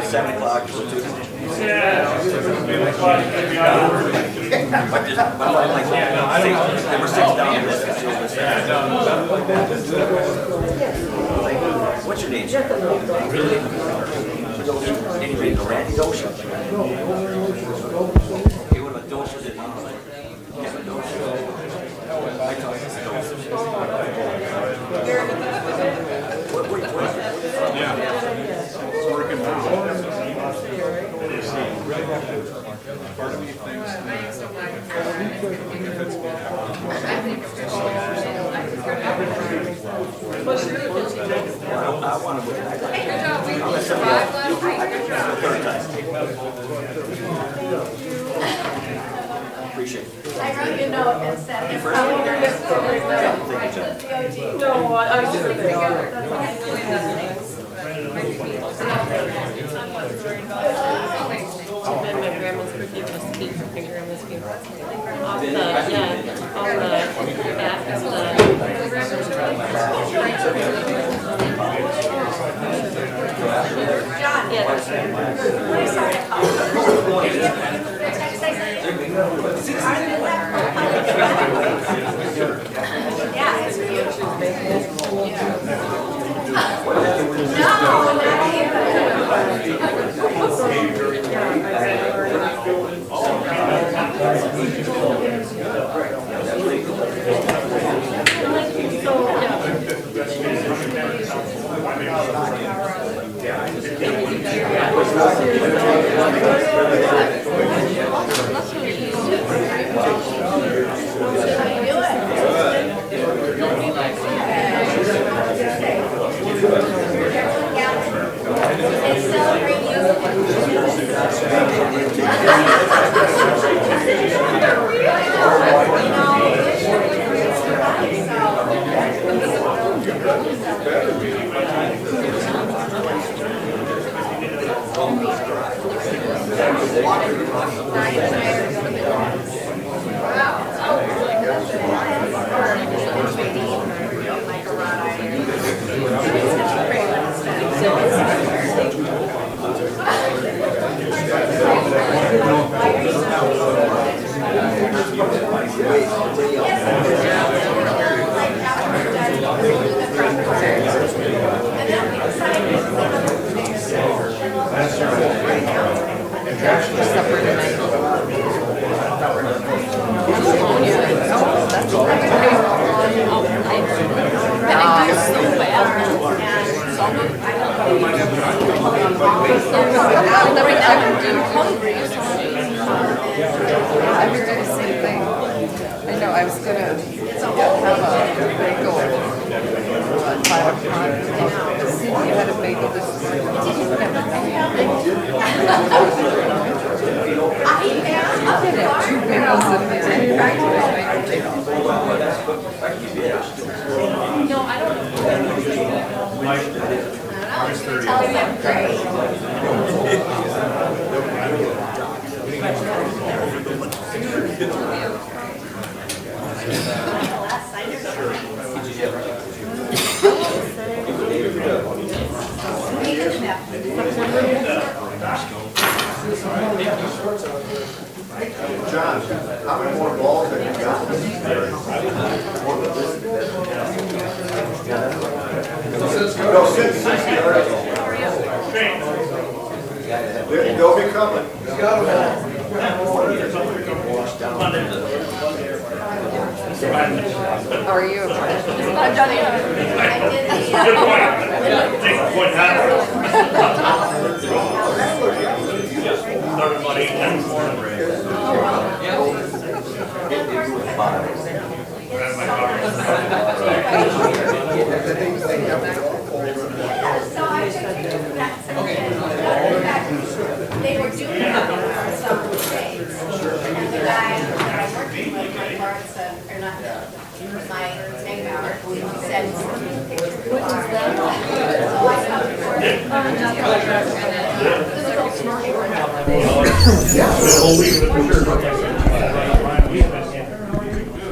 7 o'clock till 2. But like, there were 6 down in this. What's your name, sir? Really? Anyway, the Randy Dosha. Okay, what about Dosha? I talked to Dosha. Yeah. It's working now. Part of me thinks I want to look at it. Appreciate it. I wrote you a note and said, no, I was just thinking then my grandma's cookie was keep her finger in this paper. Off the, yeah, off the back of John, yeah. Yeah, it's beautiful. No, I was gonna have a bagel at 5 o'clock. You had a bagel this morning. You didn't have a bagel. I did have 2 bagels in the day. no, I don't know. Tell them great. John, how many more balls have you got? No, since 60 already. They'll be coming. Are you a friend? I've done it. I did Started about 8, 10 in the morning. So I took that. They were doing it on some days. And the guy I worked with, my parts, or not, my tank hour, he said, what is that? So I stopped recording.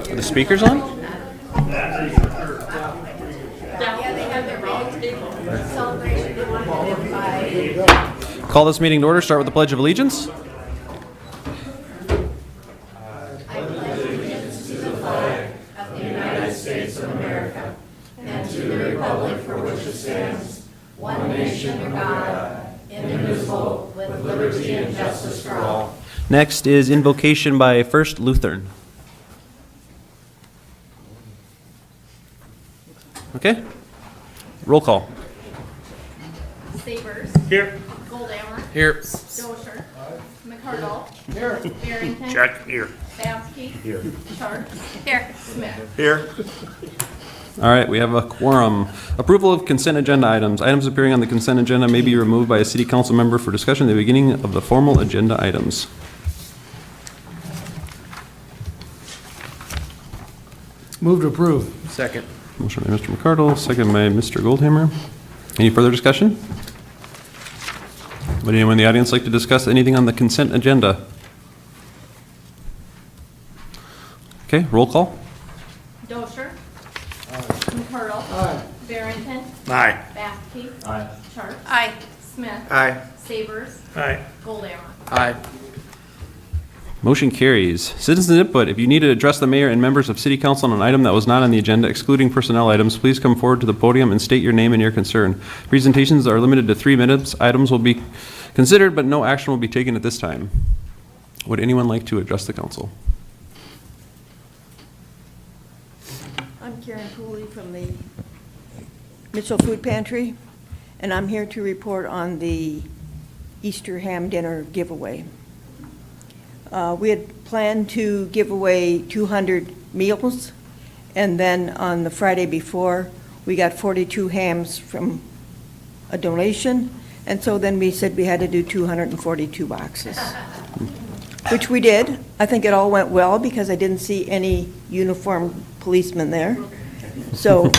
Are the speakers on? Yeah, they have their celebration. They wanted it by Call this meeting to order. Start with the Pledge of Allegiance. Next is invocation by First Lutheran. Okay. Roll call. Sabers. Here. Goldammer. Here. Dosher. McCardle. Here. Barrington. Check. Here. Baskey. Here. Sharp. Here. Smith. Here. All right, we have a quorum. Approval of consent agenda items. Items appearing on the consent agenda may be removed by a city council member for discussion at the beginning of the formal agenda items. Move to approve. Second. Motion by Mr. McCardle, second by Mr. Goldhammer. Any further discussion? Would anyone in the audience like to discuss anything on the consent agenda? Okay, roll call. Dosher. McCardle. Barrington. Aye. Baskey. Aye. Sharp. Aye. Smith. Aye. Sabers. Aye. Goldammer. Aye. Motion carries. Citizens input. If you need to address the mayor and members of city council on an item that was not on the agenda, excluding personnel items, please come forward to the podium and state your name and your concern. Presentations are limited to 3 minutes. Items will be considered, but no action will be taken at this time. Would anyone like to address the council? I'm Karen Cooley from the Mitchell Food Pantry, and I'm here to report on the Easter ham dinner giveaway. We had planned to give away 200 meals, and then on the Friday before, we got 42 hams from a donation, and so then we said we had to do 242 boxes, which we did. I think it all went well because I didn't see any uniformed policemen there. So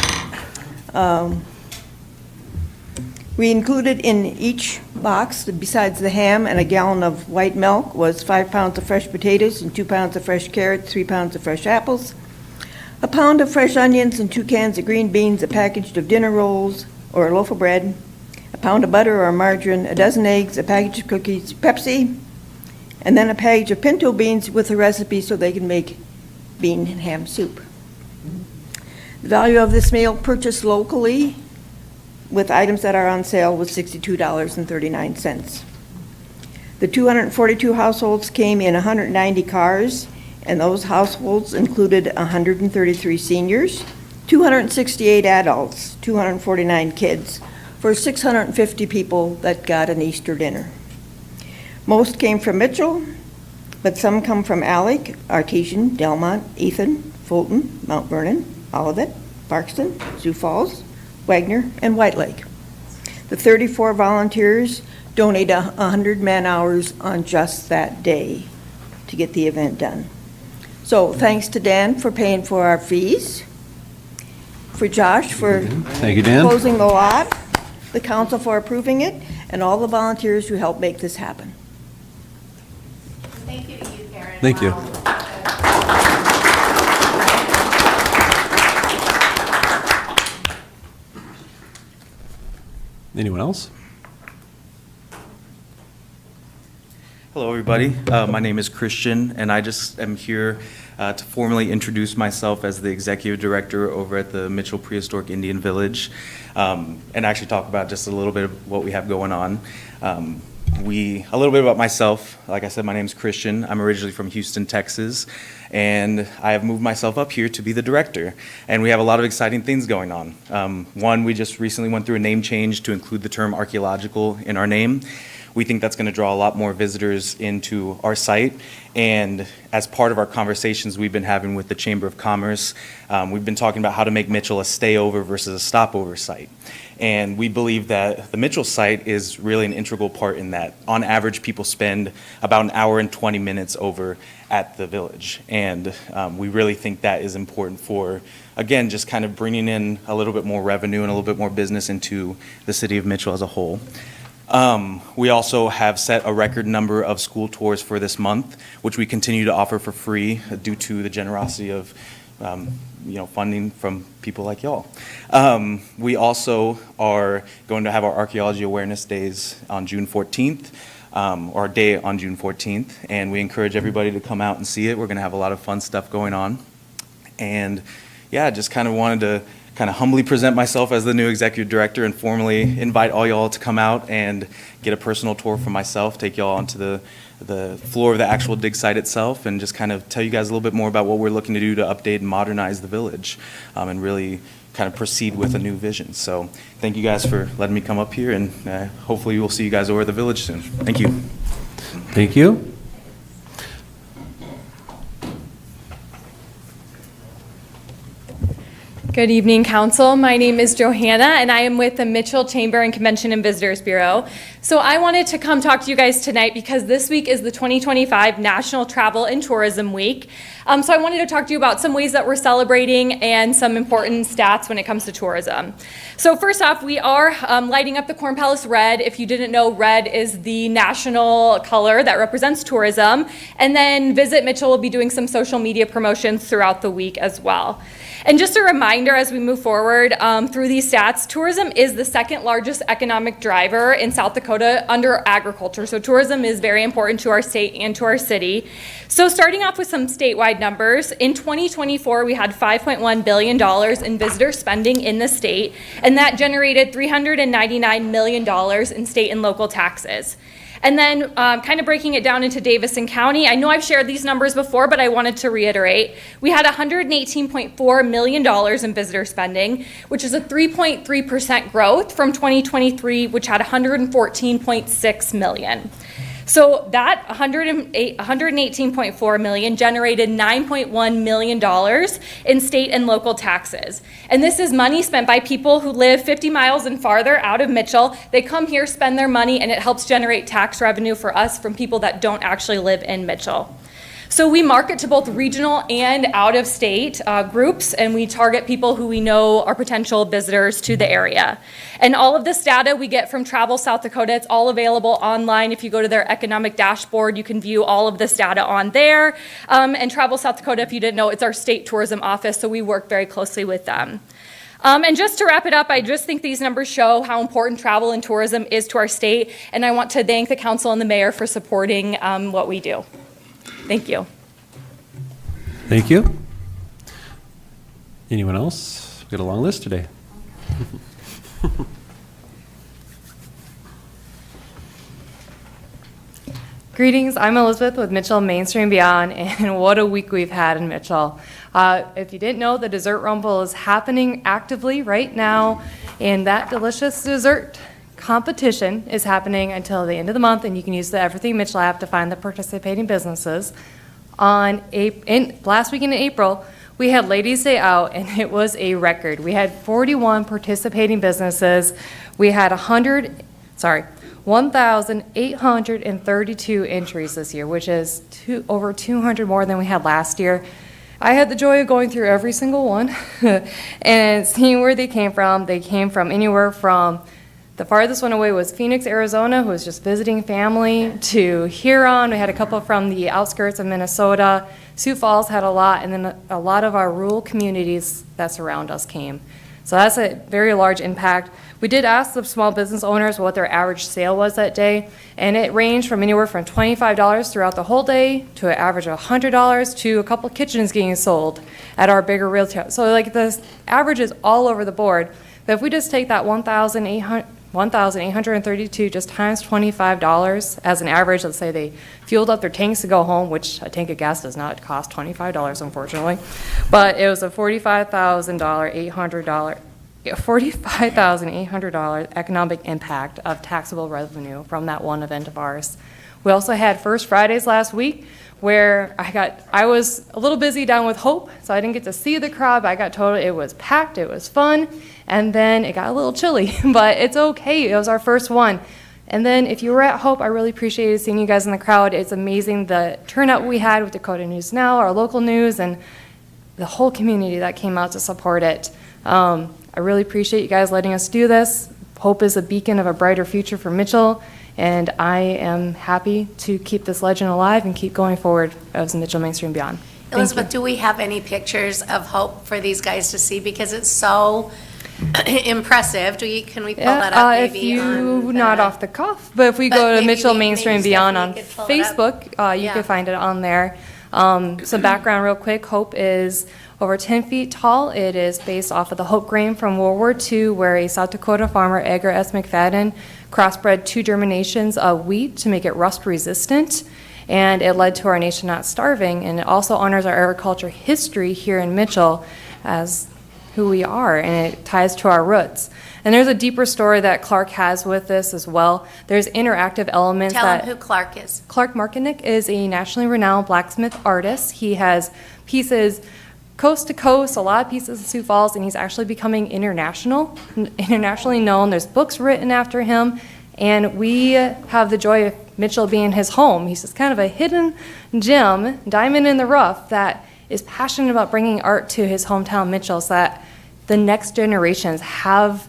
we included in each box, besides the ham and a gallon of white milk, was 5 pounds of fresh potatoes and 2 pounds of fresh carrots, 3 pounds of fresh apples, a pound of fresh onions and 2 cans of green beans, a package of dinner rolls or a loaf of bread, a pound of butter or margarine, a dozen eggs, a package of cookies, Pepsi, and then a package of pinto beans with a recipe so they can make bean and ham soup. The value of this meal purchased locally with items that are on sale was $62.39. The 242 households came in 190 cars, and those households included 133 seniors, 268 adults, 249 kids, for 650 people that got an Easter dinner. Most came from Mitchell, but some come from Alec, Artesian, Delmont, Ethan, Fulton, Mount Vernon, Olivet, Parkston, Sioux Falls, Wagner, and White Lake. The 34 volunteers donated 100 man-hours on just that day to get the event done. So thanks to Dan for paying for our fees, for Josh for Thank you, Dan. closing the lot, the council for approving it, and all the volunteers who helped make this happen. Thank you to you, Karen. Thank you. Anyone else? Hello, everybody. My name is Christian, and I just am here to formally introduce myself as the executive director over at the Mitchell Prehistoric Indian Village, and actually talk about just a little bit of what we have going on. A little bit about myself. Like I said, my name is Christian. I'm originally from Houston, Texas, and I have moved myself up here to be the director. And we have a lot of exciting things going on. One, we just recently went through a name change to include the term archaeological in our name. We think that's going to draw a lot more visitors into our site. And as part of our conversations we've been having with the Chamber of Commerce, we've been talking about how to make Mitchell a stayover versus a stopover site. And we believe that the Mitchell site is really an integral part in that. On average, people spend about an hour and 20 minutes over at the village. And we really think that is important for, again, just kind of bringing in a little bit more revenue and a little bit more business into the city of Mitchell as a whole. We also have set a record number of school tours for this month, which we continue to offer for free due to the generosity of funding from people like y'all. We also are going to have our Archaeology Awareness Days on June 14th, or a day on June 14th, and we encourage everybody to come out and see it. We're going to have a lot of fun stuff going on. And yeah, just kind of wanted to kind of humbly present myself as the new executive director and formally invite all y'all to come out and get a personal tour for myself, take y'all onto the floor of the actual dig site itself, and just kind of tell you guys a little bit more about what we're looking to do to update and modernize the village, and really kind of proceed with a new vision. So thank you guys for letting me come up here, and hopefully we'll see you guys over at the village soon. Thank you. Thank you. Good evening, Council. My name is Johanna, and I am with the Mitchell Chamber and Convention and Visitors Bureau. So I wanted to come talk to you guys tonight because this week is the 2025 National Travel and Tourism Week. So I wanted to talk to you about some ways that we're celebrating and some important stats when it comes to tourism. So first off, we are lighting up the Corn Palace red. If you didn't know, red is the national color that represents tourism. And then Visit Mitchell will be doing some social media promotions throughout the week as well. And just a reminder as we move forward through these stats, tourism is the second largest economic driver in South Dakota under agriculture. So tourism is very important to our state and to our city. So starting off with some statewide numbers, in 2024 we had $5.1 billion in visitor spending in the state, and that generated $399 million in state and local taxes. And then kind of breaking it down into Davison County, I know I've shared these numbers before, but I wanted to reiterate. We had $118.4 million in visitor spending, which is a 3.3% growth from 2023, which had $114.6 million. So that $118.4 million generated $9.1 million in state and local taxes. And this is money spent by people who live 50 miles and farther out of Mitchell. They come here, spend their money, and it helps generate tax revenue for us from people that don't actually live in Mitchell. So we market to both regional and out-of-state groups, and we target people who we know are potential visitors to the area. And all of this data we get from Travel South Dakota. It's all available online. If you go to their economic dashboard, you can view all of this data on there. And Travel South Dakota, if you didn't know, it's our state tourism office, so we work very closely with them. And just to wrap it up, I just think these numbers show how important travel and tourism is to our state, and I want to thank the council and the mayor for supporting what we do. Thank you. Thank you. Anyone else? We've got a long list today. Greetings, I'm Elizabeth with Mitchell Mainstream Beyond, and what a week we've had in Mitchell. If you didn't know, the Dessert Rumble is happening actively right now, and that delicious dessert competition is happening until the end of the month, and you can use the Everything Mitchell app to find the participating businesses. Last week in April, we had Ladies' Day out, and it was a record. We had 41 participating businesses. We had 1,832 entries this year, which is over 200 more than we had last year. I had the joy of going through every single one and seeing where they came from. They came from anywhere from the farthest one away was Phoenix, Arizona, who was just visiting family, to Huron. We had a couple from the outskirts of Minnesota. Sioux Falls had a lot, and then a lot of our rural communities that surround us came. So that's a very large impact. We did ask the small business owners what their average sale was that day, and it ranged from anywhere from $25 throughout the whole day to an average of $100 to a couple kitchens getting sold at our bigger retail. So like the average is all over the board. But if we just take that 1,832 just times $25 as an average, let's say they fueled up their tanks to go home, which a tank of gas does not cost $25, unfortunately, but it was a $45,800 economic impact of taxable revenue from that one event of ours. We also had First Fridays last week, where I was a little busy down with Hope, so I didn't get to see the crowd, but I got told it was packed, it was fun, and then it got a little chilly, but it's okay, it was our first one. And then if you were at Hope, I really appreciated seeing you guys in the crowd. It's amazing the turnout we had with Dakota News Now, our local news, and the whole community that came out to support it. I really appreciate you guys letting us do this. Hope is a beacon of a brighter future for Mitchell, and I am happy to keep this legend alive and keep going forward as Mitchell Mainstream Beyond. Elizabeth, do we have any pictures of Hope for these guys to see? Because it's so impressive. Can we pull that up If maybe? you, not off the cuff, but if we go to maybe Mitchell we- Main maybe Street and Beyond on Stephanie could pull it up. Facebook, you Yeah. can find it on there. Some background real quick, Hope is over 10 feet tall. It is based off of the Hope grain from World War II, where a South Dakota farmer, Edgar S. McFadden, crossbred 2 germinations of wheat to make it rust resistant. And it led to our nation not starving. And it also honors our agriculture history here in Mitchell as who we are, and it ties to our roots. And there's a deeper story that Clark has with this as well. There's interactive elements Tell that... them who Clark is. Clark Markinick is a nationally renowned blacksmith artist. He has pieces coast to coast, a lot of pieces in Sioux Falls, and he's actually becoming internationally known. There's books written after him, and we have the joy of Mitchell being his home. He's just kind of a hidden gem, diamond in the rough, that is passionate about bringing art to his hometown, Mitchell, so that the next generations have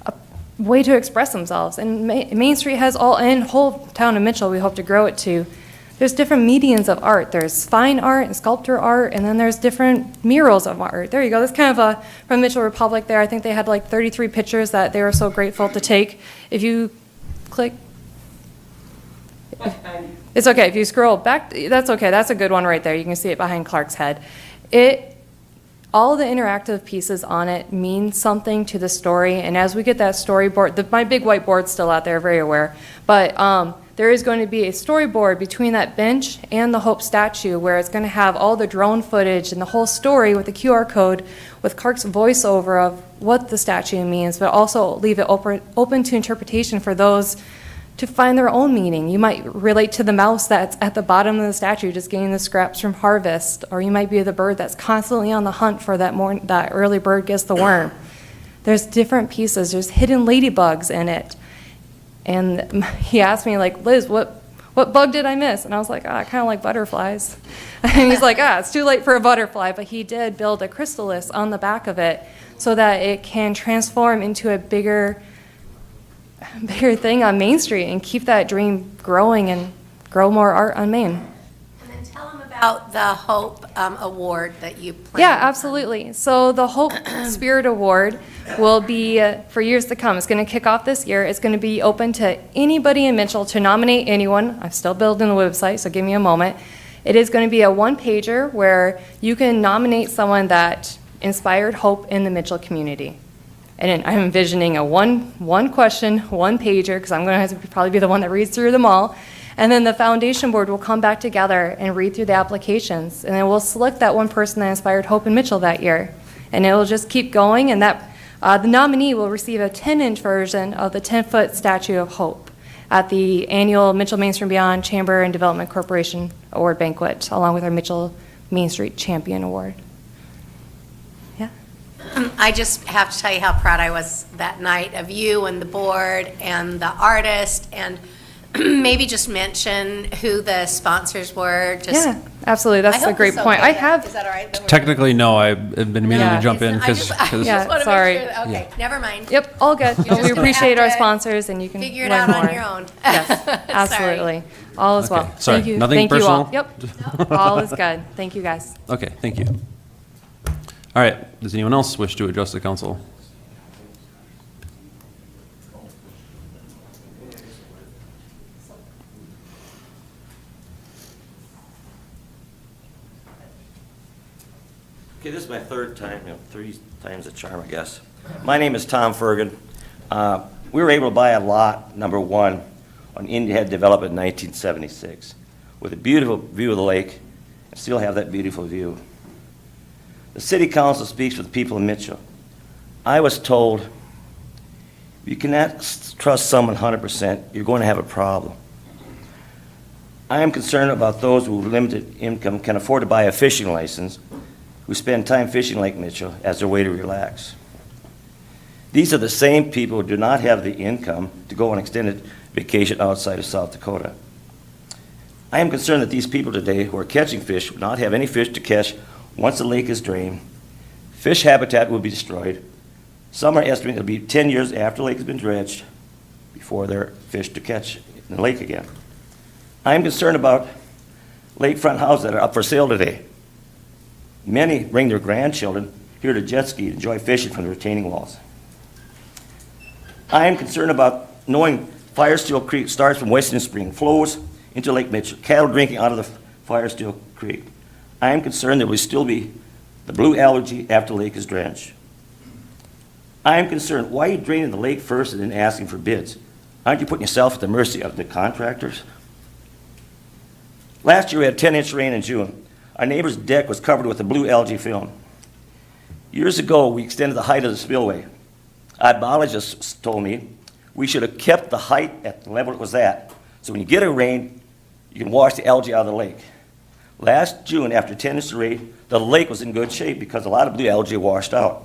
a way to express themselves. And Main Street has and whole town of Mitchell, we hope to grow it to. There's different mediums of art. There's fine art and sculpture art, and then there's different murals of art. There you go. That's kind of from Mitchell Republic there. I think they had like 33 pictures that they were so grateful to take. If you click, it's okay. If you scroll back, that's okay. That's a good one right there. You can see it behind Clark's head. All the interactive pieces on it mean something to the story, and as we get that storyboard, my big white board's still out there, very aware, but there is going to be a storyboard between that bench and the Hope statue where it's going to have all the drone footage and the whole story with the QR code with Clark's voiceover of what the statue means, but also leave it open to interpretation for those to find their own meaning. You might relate to the mouse that's at the bottom of the statue just getting the scraps from harvest, or you might be the bird that's constantly on the hunt for that early bird gets the worm. There's different pieces. There's hidden ladybugs in it. And he asked me, like, Liz, what bug did I miss? And I was like, I kind of like butterflies. And he's like, it's too late for a butterfly. But he did build a chrysalis on the back of it so that it can transform into a bigger thing on Main Street and keep that dream growing and grow more art on Main. And then tell them about the Hope Award that you plan. Yeah, absolutely. So the Hope Spirit Award will be for years to come. It's going to kick off this year. It's going to be open to anybody in Mitchell to nominate anyone. I'm still building the website, so give me a moment. It is going to be a one-pager where you can nominate someone that inspired hope in the Mitchell community. And I'm envisioning a one question, one pager, because I'm going to have to probably be the one that reads through them all. And then the foundation board will come back together and read through the applications. And then we'll select that one person that inspired hope in Mitchell that year. And it will just keep going. And that the nominee will receive a 10-inch version of the 10-foot statue of hope at the annual Mitchell Main Street and Beyond Chamber and Development Corporation Award Banquet, along with our Mitchell Main Street Champion Award. I just have to tell you how proud I was that night of you and the board and the artist, and maybe just mention who the sponsors were. Yeah, absolutely. That's a great point. I have. Is that all right? Technically, no, I've been meaning Yeah. to jump in I because. just want to Yeah, make sorry. sure that, okay, never mind. Yep, all good. just We gonna appreciate have our to sponsors, and you can figure it learn out more. on your own. Yes, Sorry. absolutely. All is well. Sorry, Thank you. nothing Thank you all. personal? Yep, all is good. Thank you, guys. Okay, thank you. All right, does anyone else wish to address the council? Okay, this is my third time, 3 times the charm, I guess. My name is Tom Fergan. We were able to buy a lot, number 1, on Indian Head Development in 1976, with a beautiful view of the lake, and still have that beautiful view. The city council speaks for the people of Mitchell. I was told, you cannot trust someone 100%, you're going to have a problem. I am concerned about those who with limited income can afford to buy a fishing license, who spend time fishing Lake Mitchell as their way to relax. These are the same people who do not have the income to go on extended vacation outside of South Dakota. I am concerned that these people today who are catching fish will not have any fish to catch once the lake is drained. Fish habitat will be destroyed. Some are estimating it'll be 10 years after the lake has been dredged before there are fish to catch in the lake again. I am concerned about lakefront houses that are up for sale today. Many bring their grandchildren here to jet ski to enjoy fishing from the retaining walls. I am concerned about knowing Firesteel Creek starts from Western Spring, flows into Lake Mitchell, cattle drinking out of the Firesteel Creek. I am concerned there will still be the blue algae after the lake is drenched. I am concerned, why are you draining the lake first and then asking for bids? Aren't you putting yourself at the mercy of the contractors? Last year we had 10-inch rain in June. Our neighbor's deck was covered with a blue algae film. Years ago, we extended the height of the spillway. Our biologists told me we should have kept the height at the level it was at, so when you get a rain, you can wash the algae out of the lake. Last June, after 10 inches of rain, the lake was in good shape because a lot of blue algae washed out.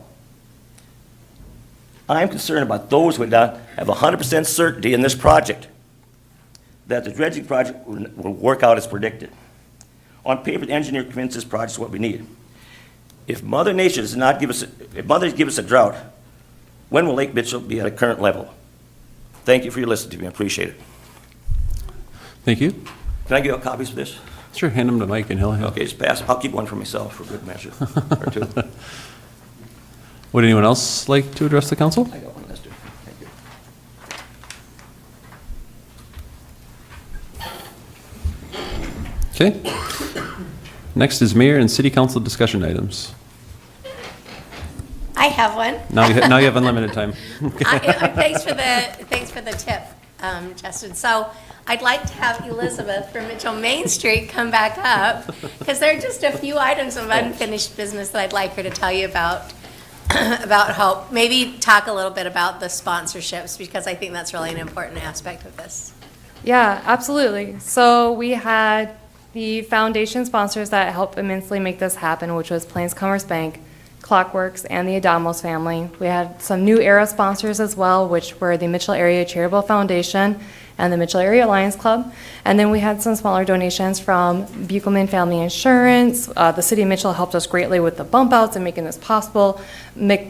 I'm concerned about those who have 100% certainty in this project that the dredging project will work out as predicted. On paper, the engineer convinced this project is what we need. If Mother Nature does not give us, if Mother gives us a drought, when will Lake Mitchell be at a current level? Thank you for your listening to me. I appreciate it. Thank you. Can I give out copies of this? Sure, hand them to Mike and he'll have. Okay, just pass. I'll keep one for myself for good measure, or two. Would anyone else like to address the council? I got one, Lester. Thank you. Okay. Next is mayor and city council discussion items. I have one. Now you have unlimited time. Thanks for the tip, Justin. So I'd like to have Elizabeth from Mitchell Main Street come back up, because there are just a few items of unfinished business that I'd like her to tell you about Hope. Maybe talk a little bit about the sponsorships, because I think that's really an important aspect of this. Yeah, absolutely. So we had the foundation sponsors that helped immensely make this happen, which was Plains Commerce Bank, Clockworks, and the Adamos family. We had some new era sponsors as well, which were the Mitchell Area Charitable Foundation and the Mitchell Area Lions Club. And then we had some smaller donations from Buchelman Family Insurance. The city of Mitchell helped us greatly with the bump outs and making this possible. What's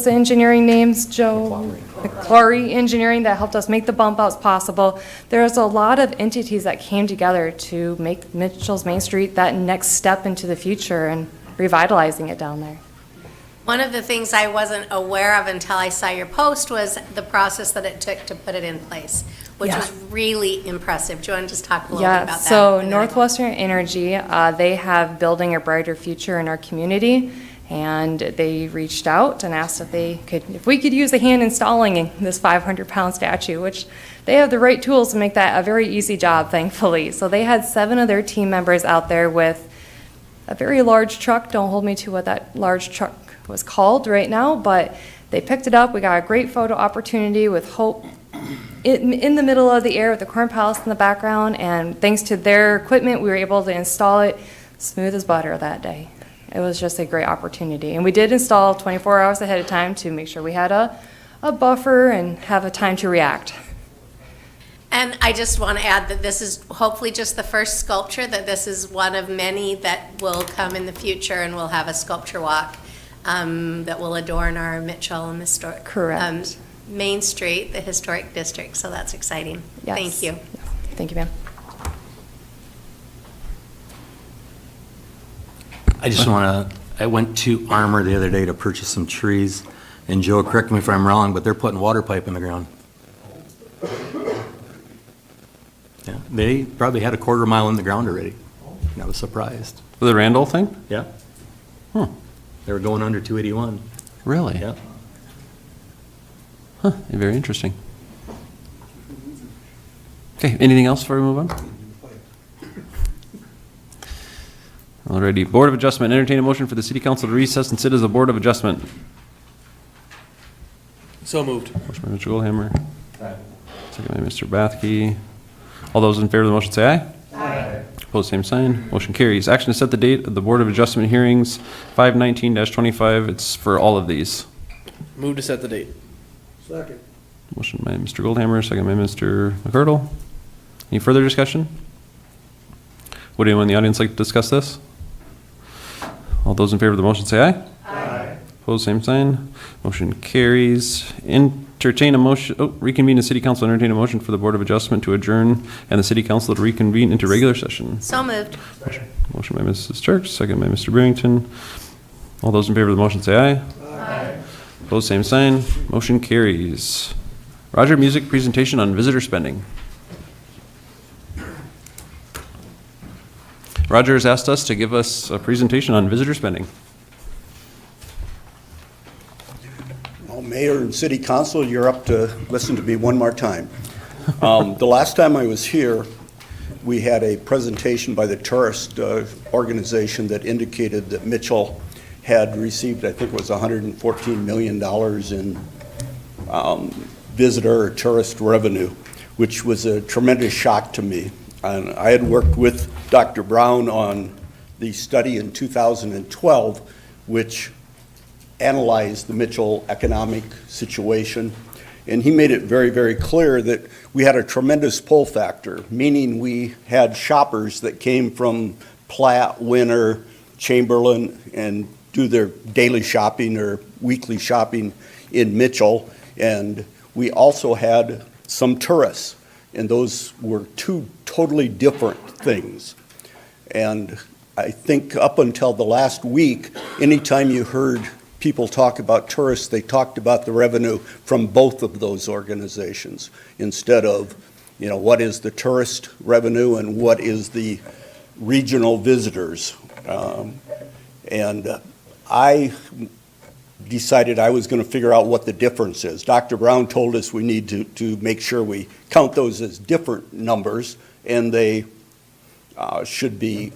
the engineering names, Joe? McClary Engineering, that helped us make the bump outs possible. There's a lot of entities that came together to make Mitchell's Main Street that next step into the future and revitalizing it down there. One of the things I wasn't aware of until I saw your post was the process that it took to put it in place, which was really impressive. Do you want to just talk a little bit about that? So Northwestern Energy, they have Building a Brighter Future in our community, and they reached out and asked if we could use a hand installing this 500-pound statue, which they have the right tools to make that a very easy job, thankfully. So they had 7 of their team members out there with a very large truck. Don't hold me to what that large truck was called right now, but they picked it up. We got a great photo opportunity with Hope in the middle of the air with the Corn Palace in the background, and thanks to their equipment, we were able to install it smooth as butter that day. It was just a great opportunity, and we did install 24 hours ahead of time to make sure we had a buffer and have a time to react. And I just want to add that this is hopefully just the first sculpture, that this is one of many that will come in the future, and we'll have a sculpture walk that will adorn our Mitchell and historic Correct. Main Street, the historic district. So that's exciting. Yes. Thank you. Thank you, ma'am. I just want to, I went to Armour the other day to purchase some trees, and Joe, correct me if I'm wrong, but they're putting water pipe in the ground. Yeah, they probably had a quarter mile in the ground already. And I was surprised. The Randall thing? Yeah. Huh. They were going under 281. Really? Yeah. Huh, very interesting. Okay, anything else before we move on? Alrighty, Board of Adjustment, entertain a motion for the City Council to recess and sit as a Board of Adjustment. So moved. Motion by Mr. Goldhammer. Second by Mr. Bathke. All those in favor of the motion say aye. Aye. Opposed, same sign. Motion carries. Action to set the date of the Board of Adjustment hearings, 5/19-25. It's for all of these. Move to set the date. Second. Motion by Mr. Goldhammer, second by Mr. McCardle. Any further discussion? Would anyone in the audience like to discuss this? All those in favor of the motion say aye. Aye. Opposed, same sign. Motion carries. reconvene the city council, entertain a motion for the Board of Adjustment to adjourn and the city council to reconvene into regular session. So moved. Motion by Mrs. Turks, second by Mr. Barrington. All those in favor of the motion say aye. Aye. Opposed, same sign. Motion carries. Roger, music presentation on visitor spending. Roger has asked us to give us a presentation on visitor spending. Well, Mayor and City Council, you're up to listen to me one more time. The last time I was here, we had a presentation by the tourist organization that indicated that Mitchell had received, I think it was $114 million in visitor or tourist revenue, which was a tremendous shock to me. And I had worked with Dr. Brown on the study in 2012, which analyzed the Mitchell economic situation. And he made it very, very clear that we had a tremendous pull factor, meaning we had shoppers that came from Platte, Winter, Chamberlain, and do their daily shopping or weekly shopping in Mitchell. And we also had some tourists, and those were two totally different things. And I think up until the last week, anytime you heard people talk about tourists, they talked about the revenue from both of those organizations instead of, what is the tourist revenue and what is the regional visitors. And I decided I was going to figure out what the difference is. Dr. Brown told us we need to make sure we count those as different numbers, and they should be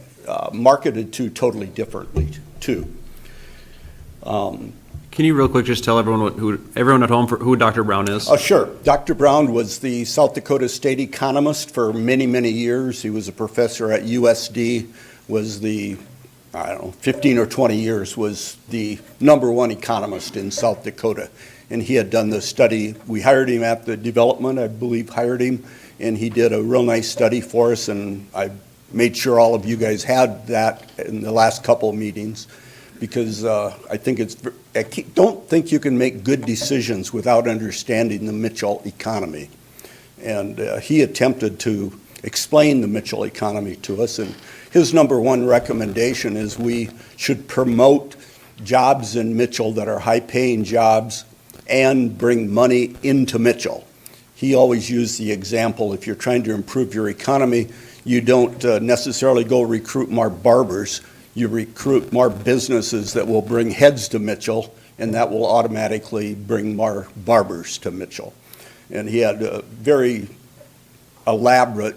marketed to totally differently too. Can you real quick just tell everyone at home who Dr. Brown is? Oh, sure. Dr. Brown was the South Dakota State economist for many, many years. He was a professor at USD, was 15 or 20 years, was the #1 economist in South Dakota. And he had done the study. We hired him at the development, I believe, and he did a real nice study for us, and I made sure all of you guys had that in the last couple of meetings, because I don't think you can make good decisions without understanding the Mitchell economy. And he attempted to explain the Mitchell economy to us, and his #1 recommendation is we should promote jobs in Mitchell that are high-paying jobs and bring money into Mitchell. He always used the example, if you're trying to improve your economy, you don't necessarily go recruit more barbers. You recruit more businesses that will bring heads to Mitchell, and that will automatically bring more barbers to Mitchell. And he had a very elaborate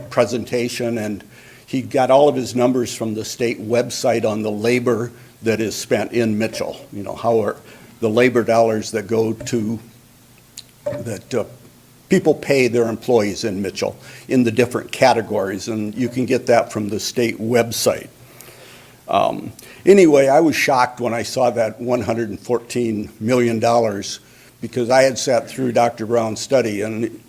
presentation, and he got all of his numbers from the state website on the labor that is spent in Mitchell. How are the labor dollars that go to, that people pay their employees in Mitchell in the different categories, and you can get that from the state website. Anyway, I was shocked when I saw that $114 million, because I had sat through Dr. Brown's study, and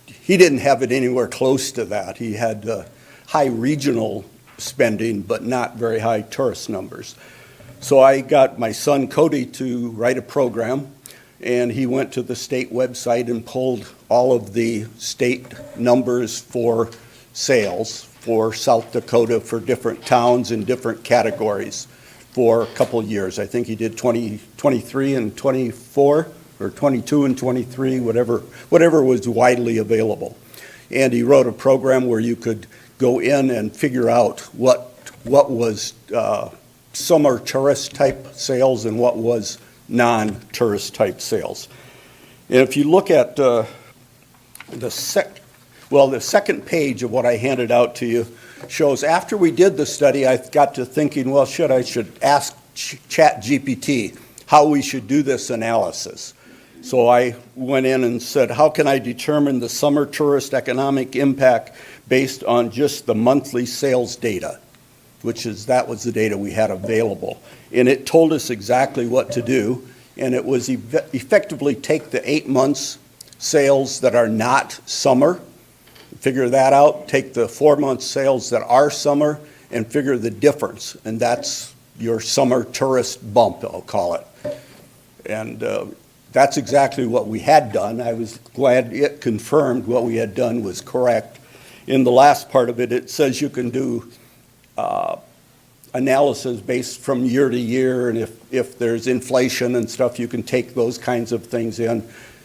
he didn't have it anywhere close to that. He had high regional spending, but not very high tourist numbers. So I got my son Cody to write a program, and he went to the state website and pulled all of the state numbers for sales for South Dakota for different towns in different categories for a couple of years. I think he did 23 and 24, or 22 and 23, whatever was widely available. And he wrote a program where you could go in and figure out what was summer tourist type sales and what was non-tourist type sales. And if you look at the second page of what I handed out to you shows after we did the study, I got to thinking, well, I should ask ChatGPT how we should do this analysis. So I went in and said, how can I determine the summer tourist economic impact based on just the monthly sales data, that was the data we had available. And it told us exactly what to do, and it was effectively take the 8 months sales that are not summer, figure that out, take the 4 months sales that are summer, and figure the difference. And that's your summer tourist bump, I'll call it. And that's exactly what we had done. I was glad it confirmed what we had done was correct. In the last part of it, it says you can do analysis based from year to year, and if there's inflation and stuff, you can take those kinds of things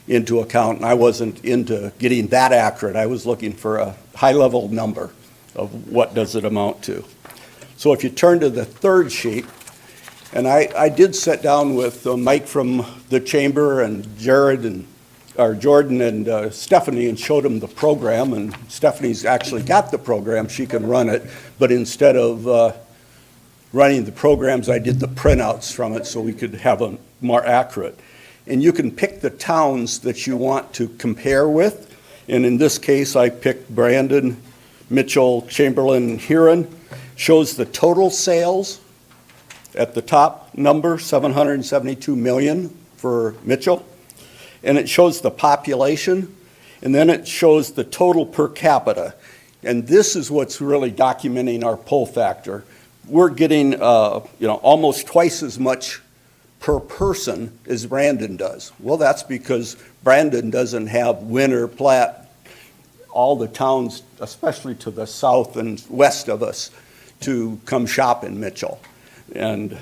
into account. And I wasn't into getting that accurate. I was looking for a high-level number of what does it amount to. So if you turn to the third sheet, and I did sit down with Mike from the chamber and Jordan and Stephanie and showed them the program, and Stephanie's actually got the program, she can run it, but instead of running the programs, I did the printouts from it so we could have them more accurate. And you can pick the towns that you want to compare with, and in this case, I picked Brandon, Mitchell, Chamberlain, Huron. Shows the total sales at the top number, 772 million for Mitchell. And it shows the population, and then it shows the total per capita. And this is what's really documenting our pull factor. We're getting almost twice as much per person as Brandon does. Well, that's because Brandon doesn't have Winter, Platte, all the towns, especially to the south and west of us, to come shop in Mitchell. And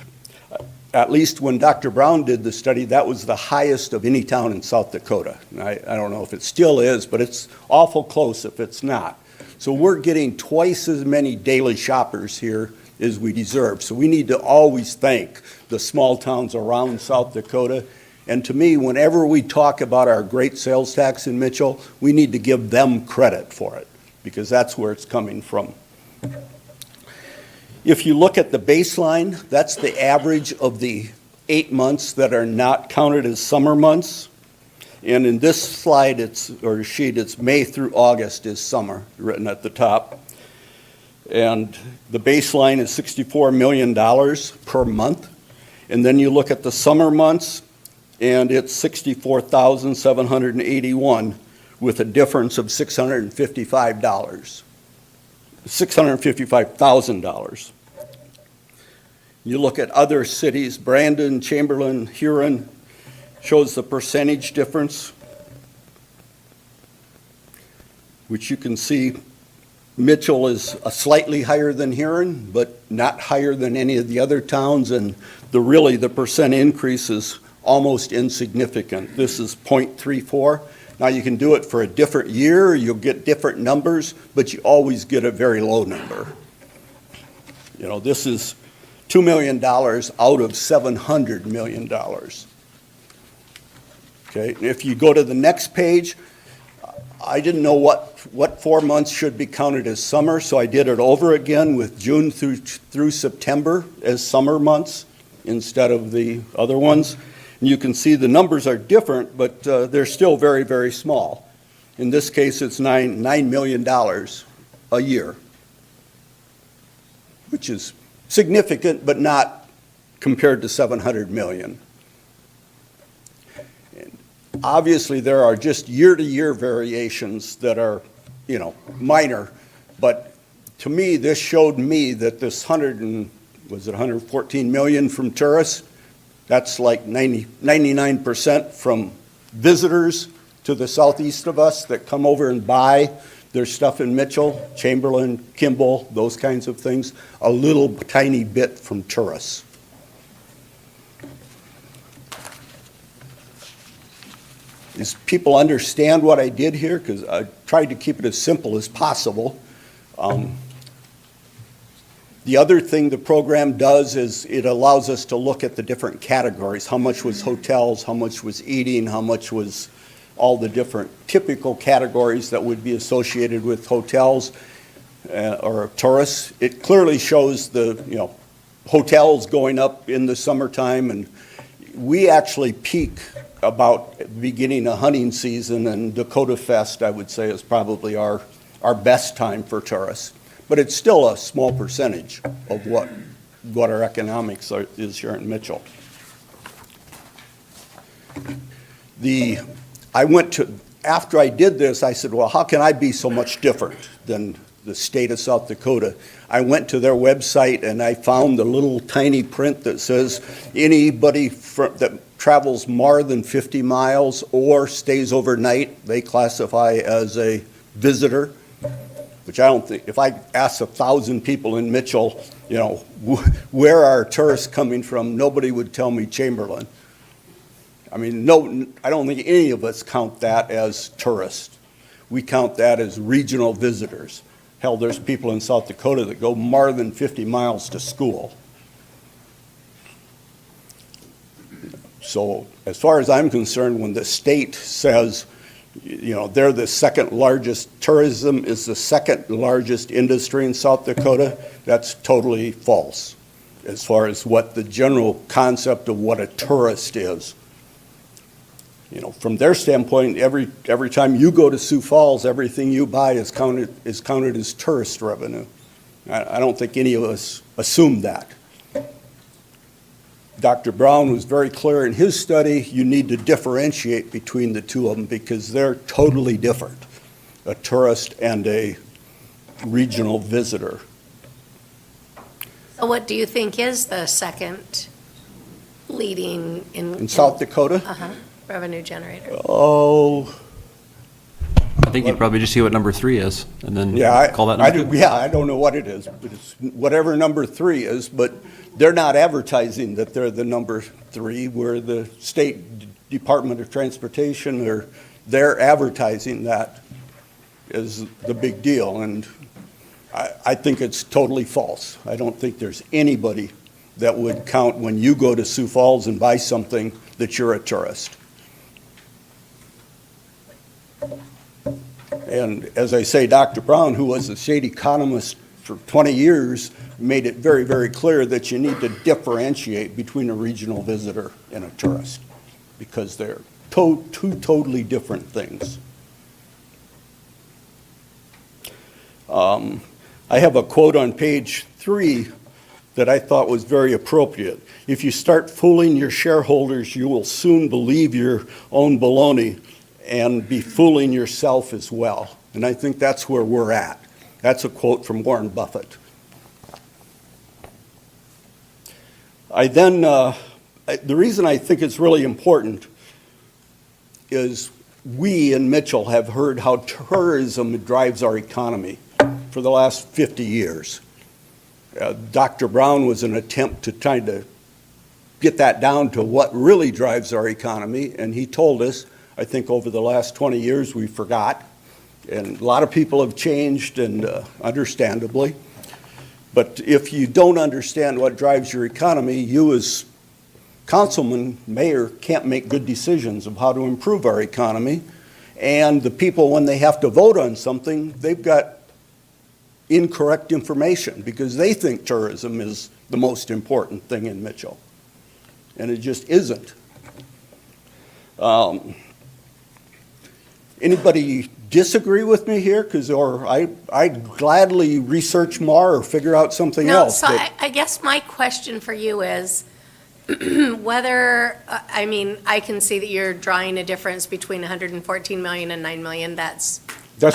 at least when Dr. Brown did the study, that was the highest of any town in South Dakota. And I don't know if it still is, but it's awful close if it's not. So we're getting twice as many daily shoppers here as we deserve. So we need to always thank the small towns around South Dakota. And to me, whenever we talk about our great sales tax in Mitchell, we need to give them credit for it, because that's where it's coming from. If you look at the baseline, that's the average of the 8 months that are not counted as summer months. And in this slide, sheet, it's May through August is summer, written at the top. And the baseline is $64 million per month. And then you look at the summer months, and it's $64,781 with a difference of $655,000. You look at other cities, Brandon, Chamberlain, Huron, shows the percentage difference, which you can see Mitchell is slightly higher than Huron, but not higher than any of the other towns, and the percent increase is almost insignificant. This is 0.34. Now you can do it for a different year, you'll get different numbers, but you always get a very low number. This is $2 million out of $700 million. Okay, if you go to the next page, I didn't know what 4 months should be counted as summer, so I did it over again with June through September as summer months instead of the other ones. And you can see the numbers are different, but they're still very, very small. In this case, it's $9 million a year, which is significant, but not compared to 700 million. And obviously, there are just year-to-year variations that are, minor. But to me, this showed me that this 114 million from tourists, that's like 99% from visitors to the southeast of us that come over and buy their stuff in Mitchell, Chamberlain, Kimball, those kinds of things, a little tiny bit from tourists. Does people understand what I did here? Because I tried to keep it as simple as possible. The other thing the program does is it allows us to look at the different categories. How much was hotels, how much was eating, how much was all the different typical categories that would be associated with hotels or tourists. It clearly shows the hotels going up in the summertime, and we actually peak about beginning of hunting season, and Dakota Fest, I would say, is probably our best time for tourists. But it's still a small percentage of what our economics is here in Mitchell. After I did this, I said, well, how can I be so much different than the state of South Dakota. I went to their website and I found the little tiny print that says anybody that travels more than 50 miles or stays overnight, they classify as a visitor, which I don't think, if I asked 1,000 people in Mitchell, you know, where are tourists coming from, nobody would tell me Chamberlain. I mean, no, I don't think any of us count that as tourists. We count that as regional visitors. Hell, there's people in South Dakota that go more than 50 miles to school. So as far as I'm concerned, when the state says, you know, they're the second largest, tourism is the second largest industry in South Dakota, that's totally false as far as what the general concept of what a tourist is. You know, from their standpoint, every time you go to Sioux Falls, everything you buy is counted as tourist revenue. I don't think any of us assume that. Dr. Brown was very clear in his study, you need to differentiate between the two of them because they're totally different, a tourist and a regional visitor. So what do you think is the second leading In South Dakota? revenue generator? Oh, I think you'd probably just see what number 3 is, and then yeah, call that number 2. I don't know what it is, but it's whatever number 3 is, but they're not advertising that they're the number 3, where the State Department of Transportation, they're advertising that as the big deal, and I think it's totally false. I don't think there's anybody that would count when you go to Sioux Falls and buy something that you're a tourist. And as I say, Dr. Brown, who was a state economist for 20 years, made it very, very clear that you need to differentiate between a regional visitor and a tourist because they're two totally different things. I have a quote on page 3 that I thought was very appropriate. If you start fooling your shareholders, you will soon believe your own baloney and be fooling yourself as well. And I think that's where we're at. That's a quote from Warren Buffett. The reason I think it's really important is we in Mitchell have heard how tourism drives our economy for the last 50 years. Dr. Brown was an attempt to try to get that down to what really drives our economy, and he told us, I think over the last 20 years we forgot, and a lot of people have changed, and understandably. But if you don't understand what drives your economy, you as councilman, mayor, can't make good decisions of how to improve our economy. And the people, when they have to vote on something, they've got incorrect information because they think tourism is the most important thing in Mitchell. And it just isn't. Anybody disagree with me here? Or I'd gladly research more or figure out something else. So I guess my question for you is whether, I mean, I can see that you're drawing a difference between 114 million and 9 million. That's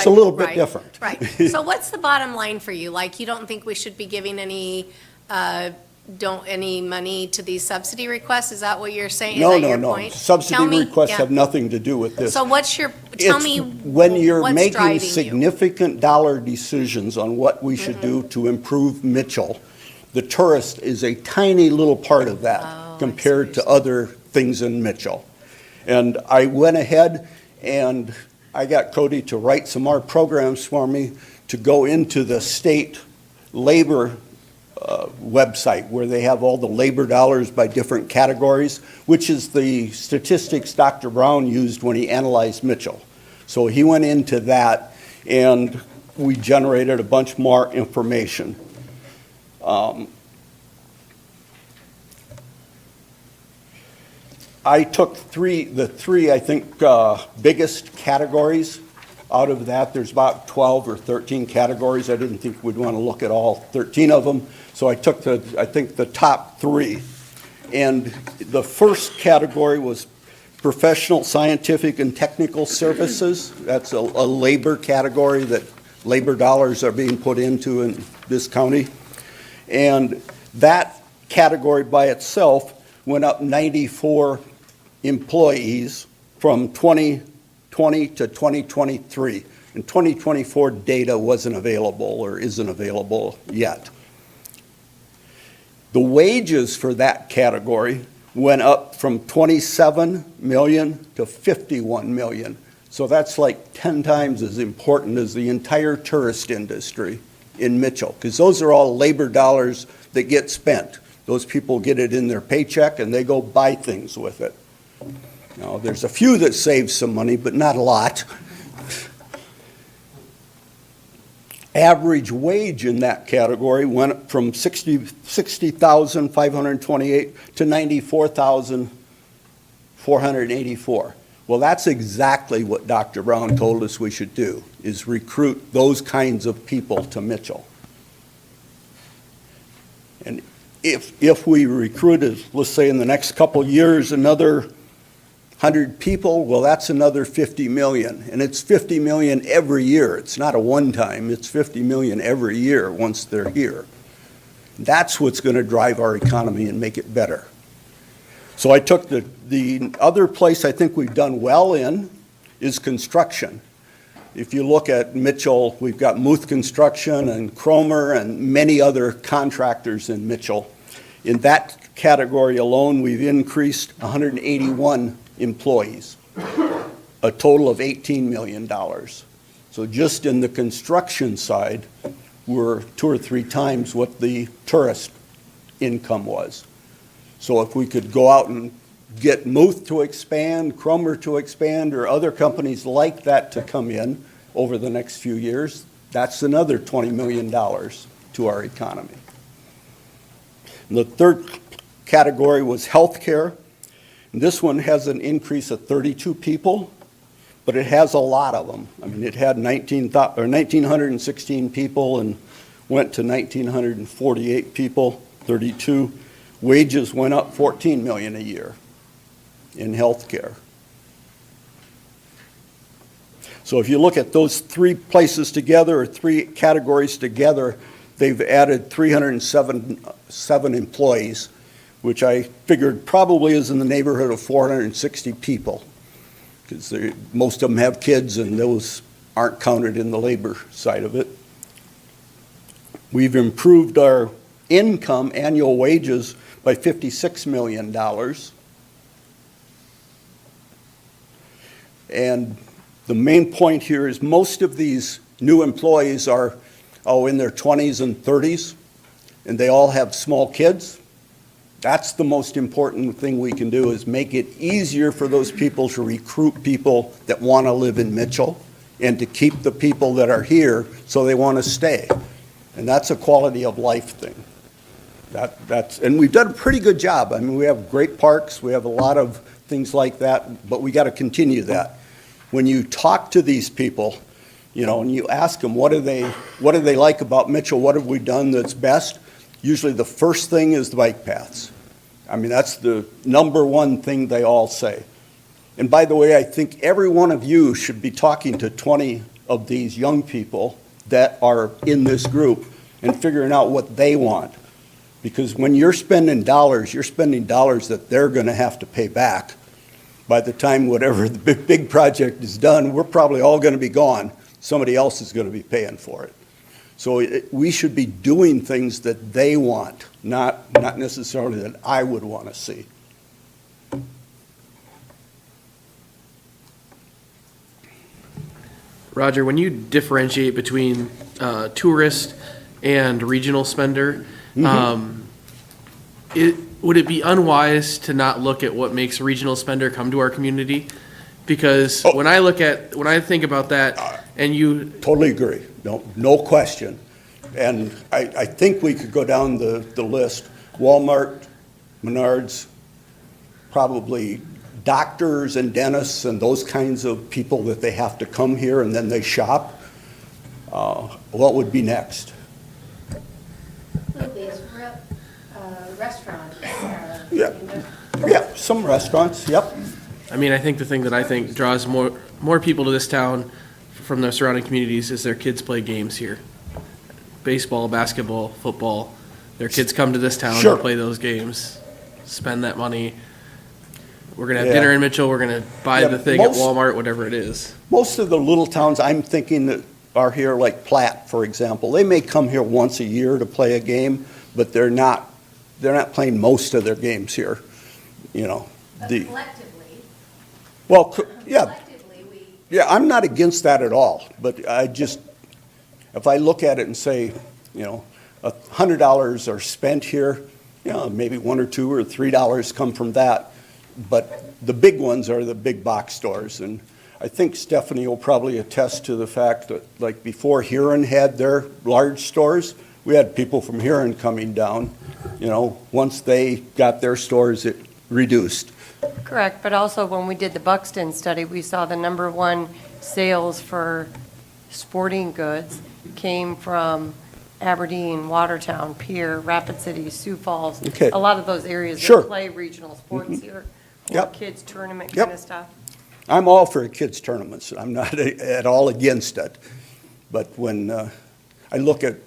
a little bit right, different. Right. So what's the bottom line for you? Like, you don't think we should be giving any money to these subsidy requests? Is that what you're saying? Is that your point? Subsidy requests have nothing to do with this. So tell me when you're what's making driving significant dollar decisions on what we should do to improve Mitchell, the tourist is a tiny little part of that compared to other things in Mitchell. And I went ahead and I got Cody to write some more programs for me to go into the state labor website where they have all the labor dollars by different categories, which is the statistics Dr. Brown used when he analyzed Mitchell. So he went into that and we generated a bunch more information. I took the three, I think, biggest categories. Out of that, there's about 12 or 13 categories. I didn't think we'd want to look at all 13 of them. So I took the top 3. And the first category was professional, scientific, and technical services. That's a labor category that labor dollars are being put into in this county. And that category by itself went up 94 employees from 2020 to 2023. And 2024 data wasn't available or isn't available yet. The wages for that category went up from 27 million to 51 million. So that's like 10 times as important as the entire tourist industry in Mitchell, because those are all labor dollars that get spent. Those people get it in their paycheck and they go buy things with it. Now, there's a few that save some money, but not a lot. Average wage in that category went from 60,528 to 94,484. Well, that's exactly what Dr. Brown told us we should do, is recruit those kinds of people to Mitchell. And if we recruited, let's say in the next couple years, another 100 people, well, that's another 50 million. And it's 50 million every year. It's not a one-time, it's 50 million every year once they're here. That's what's going to drive our economy and make it better. So I took the other place I think we've done well in is construction. If you look at Mitchell, we've got Muth Construction and Cromer and many other contractors in Mitchell. In that category alone, we've increased 181 employees, a total of $18 million. So just in the construction side, we're 2 or 3 times what the tourist income was. So if we could go out and get Muth to expand, Cromer to expand, or other companies like that to come in over the next few years, that's another $20 million to our economy. And the third category was healthcare. And this one has an increase of 32 people, but it has a lot of them. I mean, it had 1,916 people and went to 1,948 people, 32. Wages went up 14 million a year in healthcare. So if you look at those 3 places together, or 3 categories together, they've added 307 employees, which I figured probably is in the neighborhood of 460 people, because most of them have kids and those aren't counted in the labor side of it. We've improved our income, annual wages, by $56 million. And the main point here is most of these new employees are in their 20s and 30s, and they all have small kids. That's the most important thing we can do, is make it easier for those people to recruit people that want to live in Mitchell and to keep the people that are here so they want to stay. And that's a quality of life thing. And we've done a pretty good job. I mean, we have great parks, we have a lot of things like that, but we got to continue that. When you talk to these people, you know, and you ask them, what do they like about Mitchell? What have we done that's best? Usually the first thing is the bike paths. I mean, that's the number one thing they all say. And by the way, I think every one of you should be talking to 20 of these young people that are in this group and figuring out what they want. Because when you're spending dollars that they're going to have to pay back. By the time whatever the big project is done, we're probably all going to be gone. Somebody else is going to be paying for it. So we should be doing things that they want, not necessarily that I would want to see. Roger, when you differentiate between tourist and regional spender, would it be unwise to not look at what makes a regional spender come to our community? Because when I think about that, and you totally agree, no question. And I think we could go down the list. Walmart, Menards, probably doctors and dentists and those kinds of people that they have to come here and then they shop. What would be next? Restaurants. Yeah, some restaurants, yep. I mean, I think the thing that I think draws more people to this town from the surrounding communities is their kids play games here. Baseball, basketball, football. Their kids come to this town Sure. to play those games, spend that money. We're gonna have Yeah. dinner in Mitchell, we're gonna buy Yeah, the thing at most- Walmart, whatever it is. Most of the little towns I'm thinking that are here, like Platt, for example, they may come here once a year to play a game, but they're not playing most of their games here, you know. But The collectively, yeah, collectively, we, yeah, I'm not against that at all, but I just, if I look at it and say, you know, $100 are spent here, you know, maybe $1 or $2 or $3 come from that, but the big ones are the big box stores, and I think Stephanie will probably attest to the fact that, like, before Huron had their large stores, we had people from Huron coming down, you know, once they got their stores, it reduced. Correct, but also when we did the Buxton study, we saw the number one sales for sporting goods came from Aberdeen, Watertown, Pierre, Rapid City, Sioux Falls. Okay. A lot of those areas Sure. that play regional sports here, or Yep. kids tournament Yep. kind of stuff. I'm all for kids' tournaments. I'm not at all against it. But when I look at,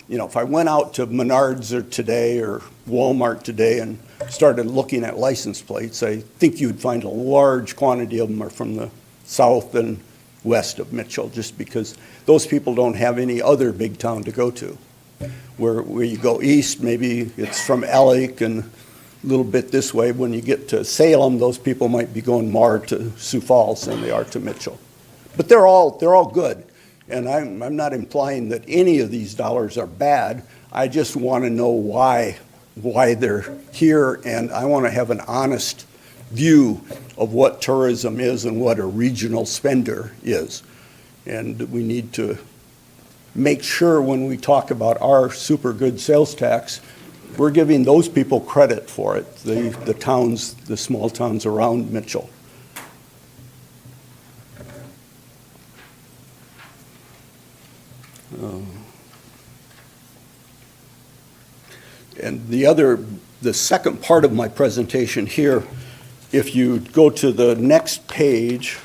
you know, if I went out to Menards today or Walmart today and started looking at license plates, I think you'd find a large quantity of them are from the south and west of Mitchell, just because those people don't have any other big town to go to. Where you go east, maybe it's from Ellick and a little bit this way. When you get to Salem, those people might be going more to Sioux Falls than they are to Mitchell. But they're all good. And I'm not implying that any of these dollars are bad. I just want to know why they're here, and I want to have an honest view of what tourism is and what a regional spender is. And we need to make sure when we talk about our super good sales tax, we're giving those people credit for it, the towns, the small towns around Mitchell. And the second part of my presentation here, if you go to the next page,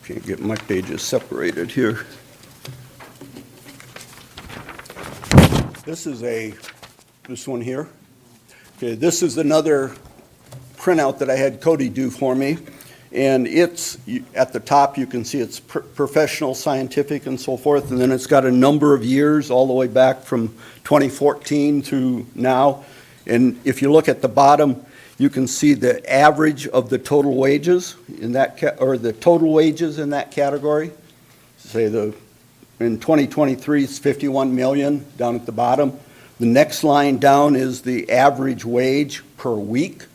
can't get my pages separated here. This one here. Okay, this is another printout that I had Cody do for me. And it's, at the top, you can see it's professional, scientific, and so forth. And then it's got a number of years, all the way back from 2014 to now. And if you look at the bottom, you can see the average of the total wages in that, or the total wages in that category. Say in 2023, it's 51 million down at the bottom. The next line down is the average wage per week.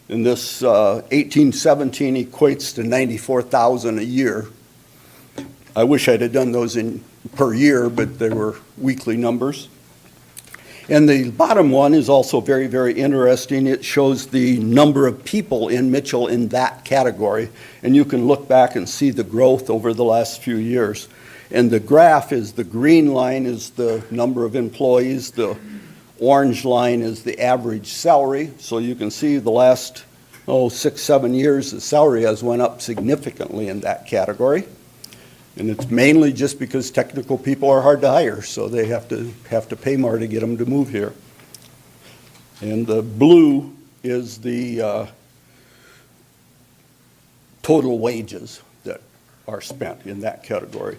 And this 1817 equates to 94,000 a year. I wish I'd have done those per year, but they were weekly numbers. And the bottom one is also very, very interesting. It shows the number of people in Mitchell in that category. And you can look back and see the growth over the last few years. And the graph is, the green line is the number of employees, the orange line is the average salary. So you can see the last 6, 7 years, the salary has went up significantly in that category. And it's mainly just because technical people are hard to hire, so they have to pay more to get them to move here. And the blue is the total wages that are spent in that category,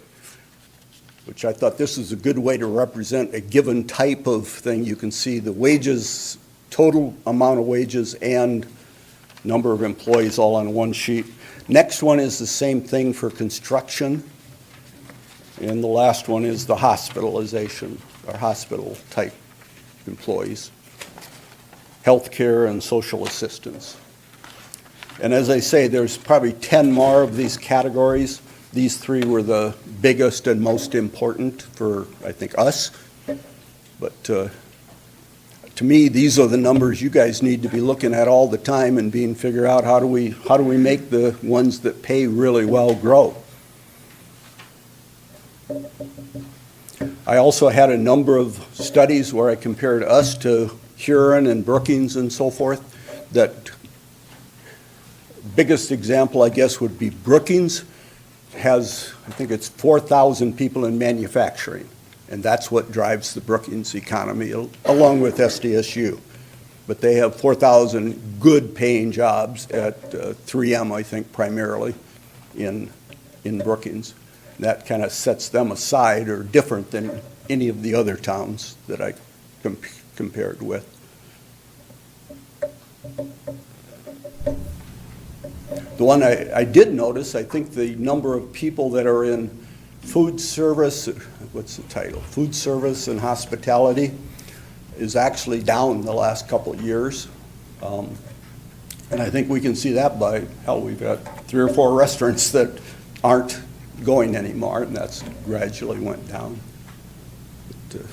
which I thought this is a good way to represent a given type of thing. You can see the wages, total amount of wages, and number of employees all on one sheet. Next one is the same thing for construction. And the last one is the hospitalization, or hospital-type employees, healthcare and social assistance. And as I say, there's probably 10 more of these categories. These three were the biggest and most important for, I think, us. But to me, these are the numbers you guys need to be looking at all the time and figure out how do we make the ones that pay really well grow. I also had a number of studies where I compared us to Huron and Brookings and so forth that biggest example, I guess, would be Brookings. Has, I think it's 4,000 people in manufacturing, and that's what drives the Brookings economy, along with SDSU. But they have 4,000 good-paying jobs at 3M, I think, primarily in Brookings. That kind of sets them aside or different than any of the other towns that I compared with. The one I did notice, I think the number of people that are in food service, what's the title? Food service and hospitality is actually down the last couple of years. And I think we can see that by, hell, we've got 3 or 4 restaurants that aren't going anymore, and that's gradually went down. But,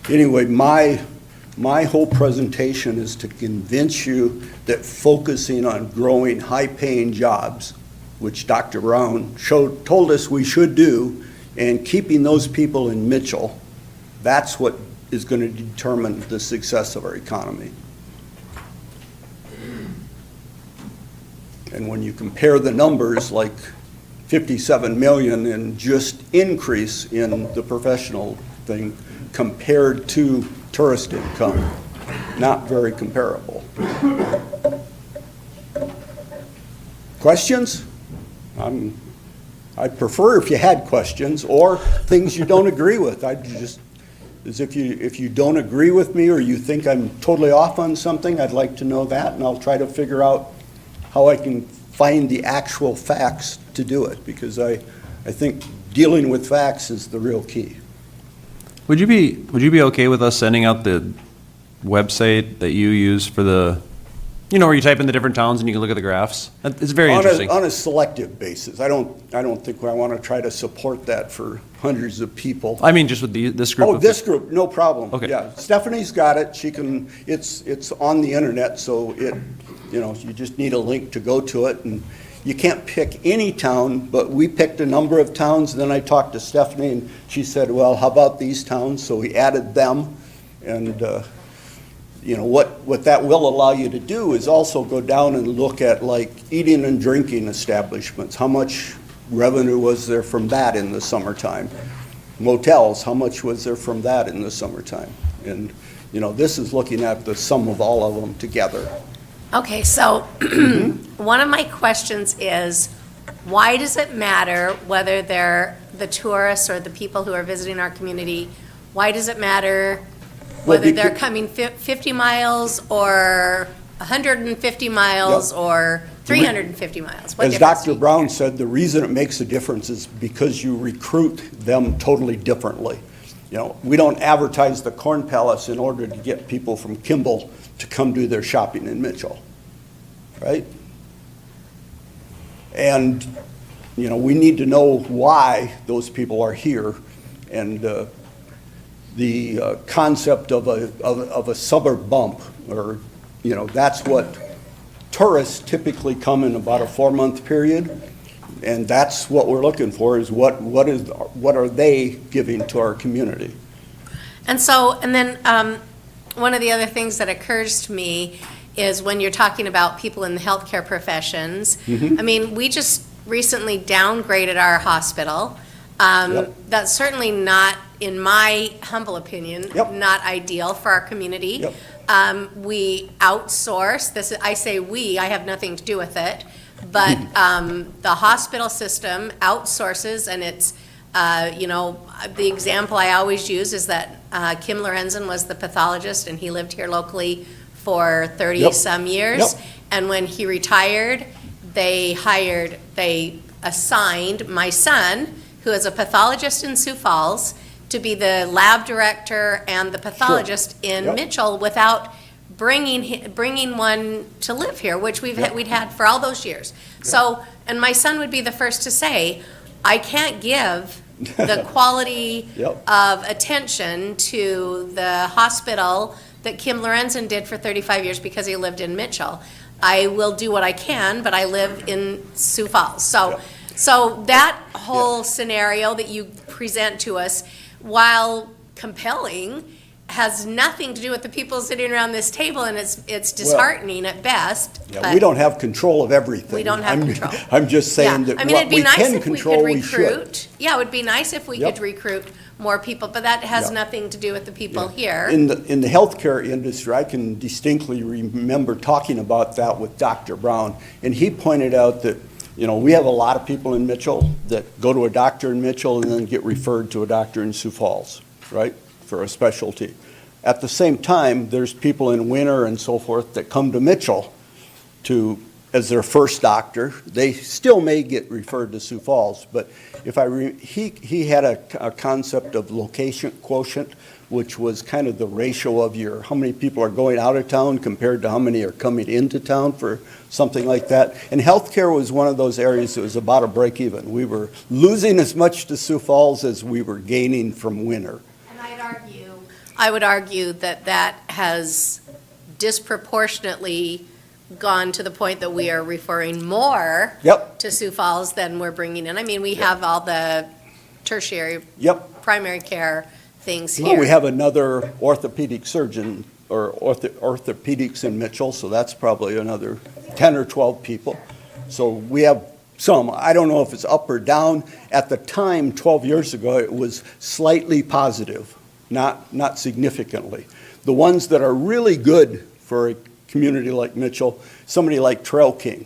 anyway, my whole presentation is to convince you that focusing on growing high-paying jobs, which Dr. Brown told us we should do, and keeping those people in Mitchell, that's what is going to determine the success of our economy. And when you compare the numbers, like 57 million in just increase in the professional thing compared to tourist income, not very comparable. Questions? I'd prefer if you had questions or things you don't agree with. If you don't agree with me or you think I'm totally off on something, I'd like to know that, and I'll try to figure out how I can find the actual facts to do it, because I think dealing with facts is the real key. Would you be okay with us sending out the website that you use for the, where you type in the different towns and you can look at the graphs? It's very interesting. On a selective basis. I don't think I want to try to support that for hundreds of people. I mean, just with this group. Oh, this group, no problem. Okay. Yeah, Stephanie's got it. It's on the internet, so you just need a link to go to it, and you can't pick any town, but we picked a number of towns, and then I talked to Stephanie, and she said, well, how about these towns? So we added them, and what that will allow you to do is also go down and look at, like, eating and drinking establishments. How much revenue was there from that in the summertime? Motels, how much was there from that in the summertime? And, this is looking at the sum of all of them together. Okay, so one of my questions is, why does it matter whether they're the tourists or the people who are visiting our community? Why does it matter whether they're coming 50 miles or 150 miles or 350 miles? What As difference Dr. Brown said, the reason it makes a difference is because you recruit them totally differently. We don't advertise the Corn Palace in order to get people from Kimball to come do their shopping in Mitchell, right? And, we need to know why those people are here, and the concept of a suburb bump, or, that's what tourists typically come in about a 4-month period, and that's what we're looking for, is what are they giving to our community? And then one of the other things that occurs to me is when you're talking about people in the healthcare professions. I mean, we just recently downgraded our hospital. That's certainly not, in my humble opinion, not ideal for our community. We outsource this. I say we, I have nothing to do with it, but the hospital system outsources, and it's the example I always use is that Kim Lorenzen was the pathologist, and he lived here locally for 30-some years. And when he retired, they assigned my son, who is a pathologist in Sioux Falls, to be the lab director and the pathologist in Mitchell, without bringing one to live here, which we'd had for all those years. So, and my son would be the first to say, I can't give the quality of attention to the hospital that Kim Lorenzen did for 35 years because he lived in Mitchell. I will do what I can, but I live in Sioux Falls. So that whole scenario that you present to us, while compelling, has nothing to do with the people sitting around this table, and it's disheartening at best. Yeah, but we don't have control of everything. We don't have control. I'm just saying Yeah. that I mean, what it'd be we nice can if we control, could we should. recruit. Yeah, it would be nice if we Yep. could recruit more people, but that has Yeah. nothing to do with the people here. In the healthcare industry, I can distinctly remember talking about that with Dr. Brown, and he pointed out that, we have a lot of people in Mitchell that go to a doctor in Mitchell and then get referred to a doctor in Sioux Falls, right, for a specialty. At the same time, there's people in Winter and so forth that come to Mitchell as their first doctor. They still may get referred to Sioux Falls, but he had a concept of location quotient, which was kind of the ratio of how many people are going out of town compared to how many are coming into town for something like that. And healthcare was one of those areas that was about a break even. We were losing as much to Sioux Falls as we were gaining from Winter. And I would argue that that has disproportionately gone to the point that we are referring more Yep. to Sioux Falls than we're bringing in. I mean, we have all the tertiary, Yep. primary care things here. Well, we have another orthopedic surgeon or orthopedics in Mitchell, so that's probably another 10 or 12 people. So we have some. I don't know if it's up or down. At the time, 12 years ago, it was slightly positive, not significantly. The ones that are really good for a community like Mitchell, somebody like Trail King,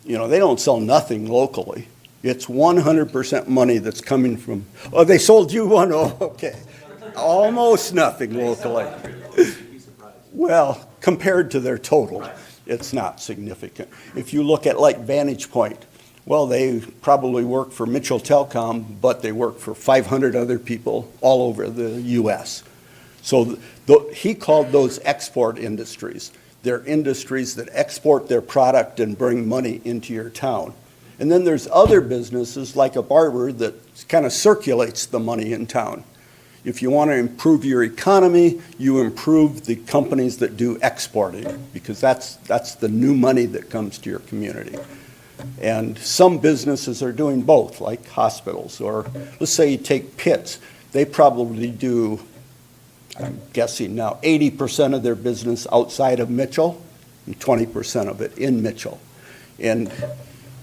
they don't sell nothing locally. It's 100% money that's coming from, oh, they sold you one? Oh, okay. Almost nothing locally. Well, compared to their total, it's not significant. If you look at like Vantage Point, well, they probably work for Mitchell Telecom, but they work for 500 other people all over the U.S. So he called those export industries. They're industries that export their product and bring money into your town. And then there's other businesses like a barber that kind of circulates the money in town. If you want to improve your economy, you improve the companies that do exporting, because that's the new money that comes to your community. And some businesses are doing both, like hospitals, or let's say you take Pitts. They probably do, I'm guessing now, 80% of their business outside of Mitchell and 20% of it in Mitchell. And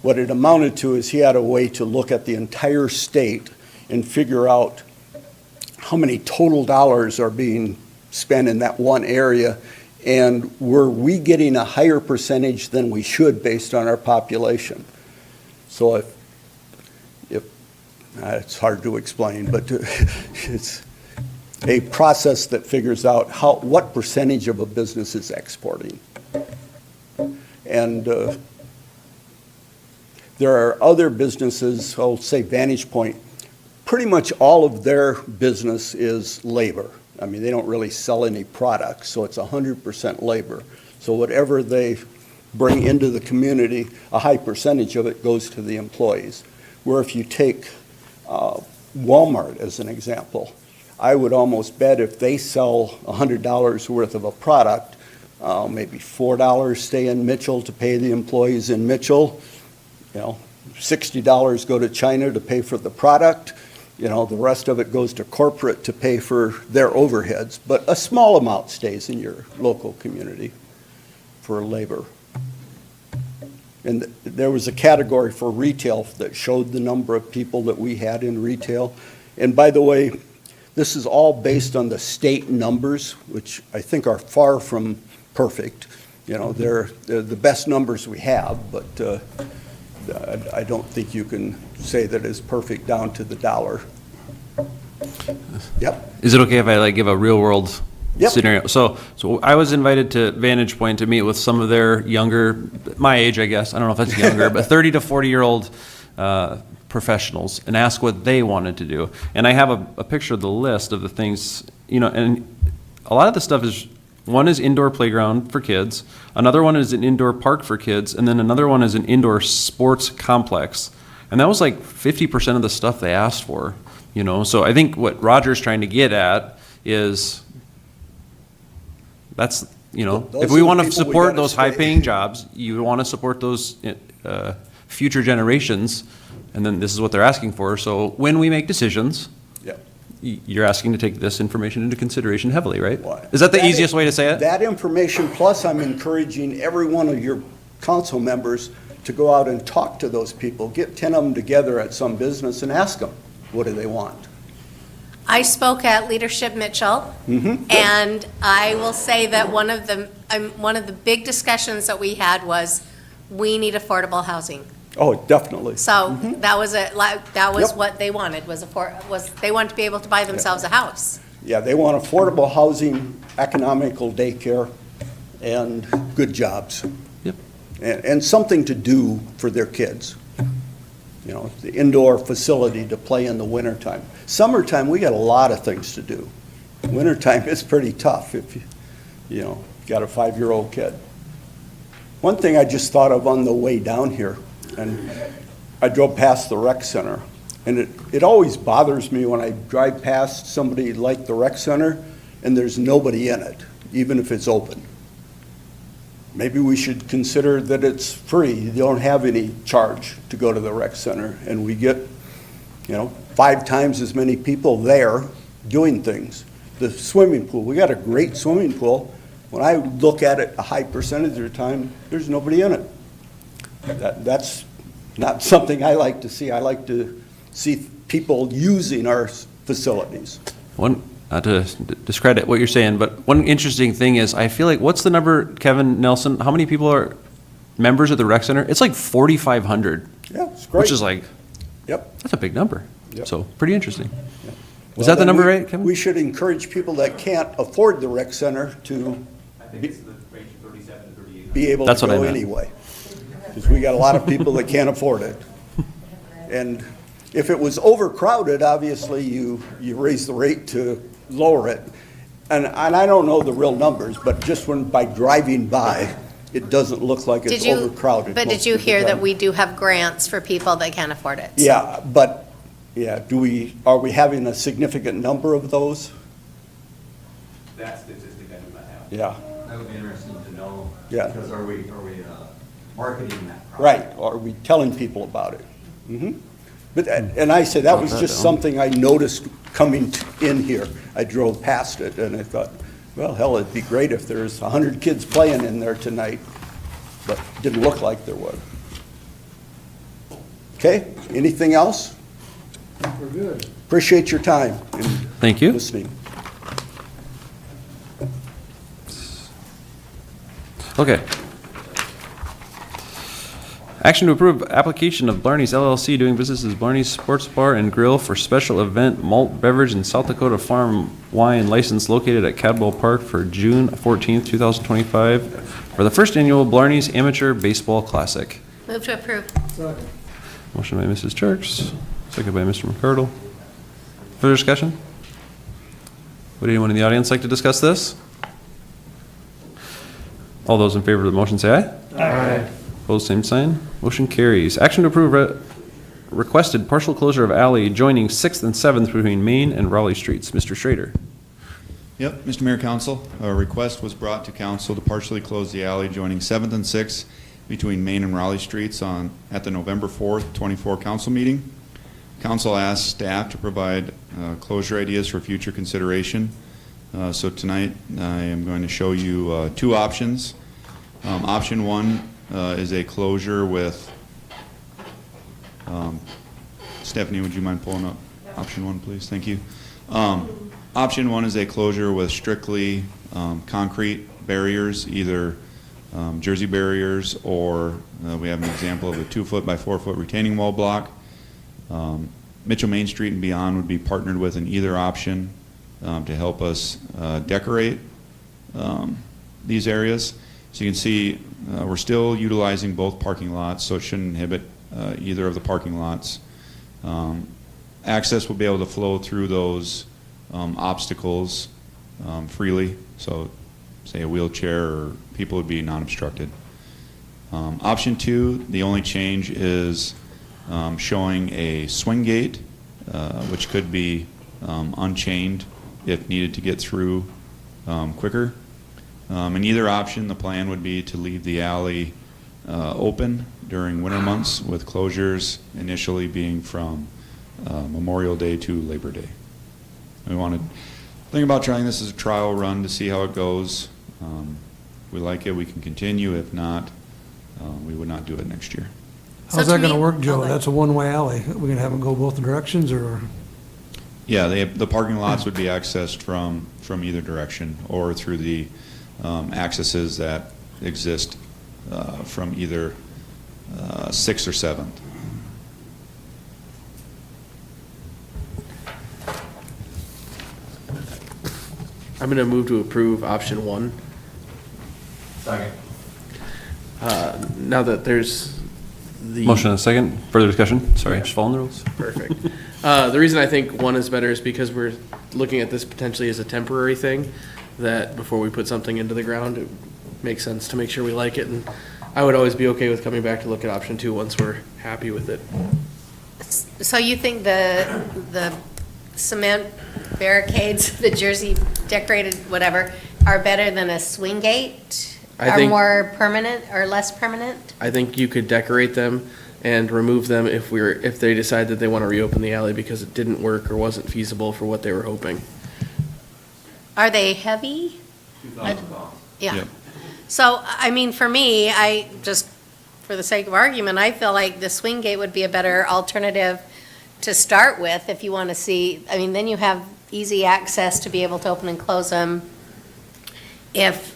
what it amounted to is he had a way to look at the entire state and figure out how many total dollars are being spent in that one area, and were we getting a higher percentage than we should based on our population. So if it's hard to explain, but it's a process that figures out what percentage of a business is exporting. And there are other businesses, I'll say Vantage Point, pretty much all of their business is labor. I mean, they don't really sell any products, so it's 100% labor. So whatever they bring into the community, a high percentage of it goes to the employees. Where if you take Walmart as an example, I would almost bet if they sell $100 worth of a product, maybe $4 stay in Mitchell to pay the employees in Mitchell, $60 go to China to pay for the product, the rest of it goes to corporate to pay for their overheads, but a small amount stays in your local community for labor. And there was a category for retail that showed the number of people that we had in retail. And by the way, this is all based on the state numbers, which I think are far from perfect. They're the best numbers we have, but I don't think you can say that it's perfect down to the dollar. Yep. Is it okay if I give a real world Yep. scenario? So I was invited to Vantage Point to meet with some of their younger, my age, I guess. I don't know if that's younger, but 30 to 40-year-old professionals, and ask what they wanted to do. And I have a picture of the list of the things, and a lot of the stuff is, one is indoor playground for kids, another one is an indoor park for kids, and then another one is an indoor sports complex. And that was like 50% of the stuff they asked for, So I think what Roger's trying to get at is that's, if we want to support those high-paying jobs, you want to support those future generations, and then this is what they're asking for. So when we make decisions, Yep. you're asking to take this information into consideration heavily, right? Is that the easiest way to say it? That information, plus I'm encouraging every one of your council members to go out and talk to those people. Get 10 of them together at some business and ask them, what do they want? I spoke at Leadership Mitchell, and I will say that one of the big discussions that we had was, we need affordable housing. Oh, definitely. So that was Yep. what they wanted, was they wanted to be able to buy themselves a house. Yeah, they want affordable housing, economical daycare, and good jobs. Yep. And something to do for their kids. You know, the indoor facility to play in the wintertime. Summertime, we got a lot of things to do. Wintertime, it's pretty tough if you know, got a 5-year-old kid. One thing I just thought of on the way down here, and I drove past the rec center, and it always bothers me when I drive past somebody like the rec center and there's nobody in it, even if it's open. Maybe we should consider that it's free. You don't have any charge to go to the rec center, and we get, 5 times as many people there doing things. The swimming pool, we got a great swimming pool. When I look at it, a high percentage of the time, there's nobody in it. That's not something I like to see. I like to see people using our facilities. Not to discredit what you're saying, but one interesting thing is, I feel like, what's the number, Kevin Nelson? How many people are members of the rec center? It's like 4,500. Yeah, it's great. Which is like, Yep. that's a big number. Yep. So, pretty interesting. Well, Is that the then number right, Kevin? We should encourage people that can't afford the rec center to be able to That's what I go meant. anyway. Because we got a lot of people that can't afford it. And if it was overcrowded, obviously you raise the rate to lower it. And I don't know the real numbers, but just by driving by, it doesn't look like it's overcrowded. But most did you of the hear that time. we do have grants for people that can't afford it? Yeah, but, are we having a significant number of those? That statistic I do not have. Yeah, That would be interesting to know. Yeah. Because are we marketing that product? right. Are we telling people about it? But, and I said, that was just something I noticed coming in here. I drove past it and I thought, well, hell, it'd be great if there's 100 kids playing in there tonight, but didn't look like there was. Okay, anything else? We're good. Appreciate your time and Thank you. listening. Okay. Action to approve application of Blarney's LLC doing business as Blarney's Sports Bar and Grill for special event malt beverage and South Dakota Farm wine license located at Cadwell Park for June 14th, 2025 for the first annual Blarney's Amateur Baseball Classic. Move to approve. Motion by Mrs. Jerks, second by Mr. McCardle. Further discussion? Would anyone in the audience like to discuss this? All those in favor of the motion say aye. Aye. Opposed, same sign. Motion carries. Action to approve requested partial closure of alley joining 6th and 7th between Main and Raleigh Streets. Mr. Schrader. Yep, Mr. Mayor, Council, a request was brought to council to partially close the alley joining 7th and 6th between Main and Raleigh Streets at the November 4th, 24 council meeting. Council asked staff to provide closure ideas for future consideration. So tonight, I am going to show you 2 options. Option 1 is a closure with, Stephanie, would you mind pulling up option 1, please? Thank you. Option 1 is a closure with strictly concrete barriers, either jersey barriers or we have an example of a 2-foot by 4-foot retaining wall block. Mitchell Main Street and beyond would be partnered with in either option to help us decorate these areas. So you can see we're still utilizing both parking lots, so it shouldn't inhibit either of the parking lots. Access will be able to flow through those obstacles freely, so say a wheelchair or people would be non-obstructed. Option 2, the only change is showing a swing gate, which could be unchained if needed to get through quicker. In either option, the plan would be to leave the alley open during winter months, with closures initially being from Memorial Day to Labor Day. We wanted, think about trying this as a trial run to see how it goes. If we like it, we can continue. If not, we would not do it next year. How's So that to gonna me- work, Joe? Oh, That's a one-way alley. We're gonna have them go both directions, or? Yeah, the parking lots would be accessed from either direction or through the accesses that exist from either 6th or 7th. I'm going to move to approve option 1. Second. Now that there's the. Motion and a second. Further discussion? Sorry, just following the rules. Perfect. The reason I think 1 is better is because we're looking at this potentially as a temporary thing, that before we put something into the ground, it makes sense to make sure we like it. And I would always be okay with coming back to look at option 2 once we're happy with it. So you think the cement barricades, the jersey decorated, whatever, are better than a swing gate? I Are think- more permanent or less permanent? I think you could decorate them and remove them if they decide that they want to reopen the alley because it didn't work or wasn't feasible for what they were hoping. Are they heavy? 2,000 pounds. Yeah. Yep. So, I mean, for me, for the sake of argument, I feel like the swing gate would be a better alternative to start with if you want to see, I mean, then you have easy access to be able to open and close them. If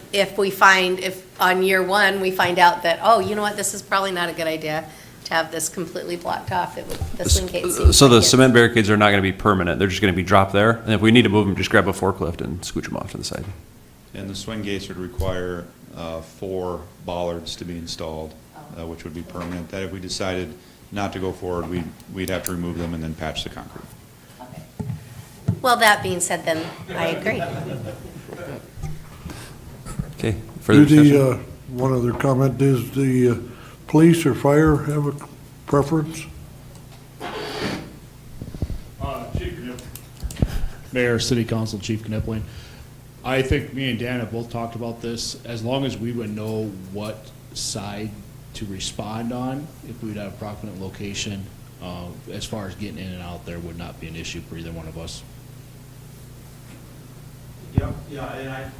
on year 1, we find out that, oh, you know what, this is probably not a good idea to have this completely blocked off, the swing gate seems So the like it. cement barricades are not going to be permanent. They're just going to be dropped there. And if we need to move them, just grab a forklift and scooch them off to the side. And the swing gates would require 4 bollards to be installed, which would be permanent. That if we decided not to go forward, we'd have to remove them and then patch the concrete. Well, that being said, then I agree. Okay, further discussion? One other comment, does the police or fire have a preference? Chief Knipp. Mayor, City Council, Chief Knipling. I think me and Dan have both talked about this. As long as we would know what side to respond on, if we'd have approximate location, as far as getting in and out there would not be an issue for either one of us. Yeah, and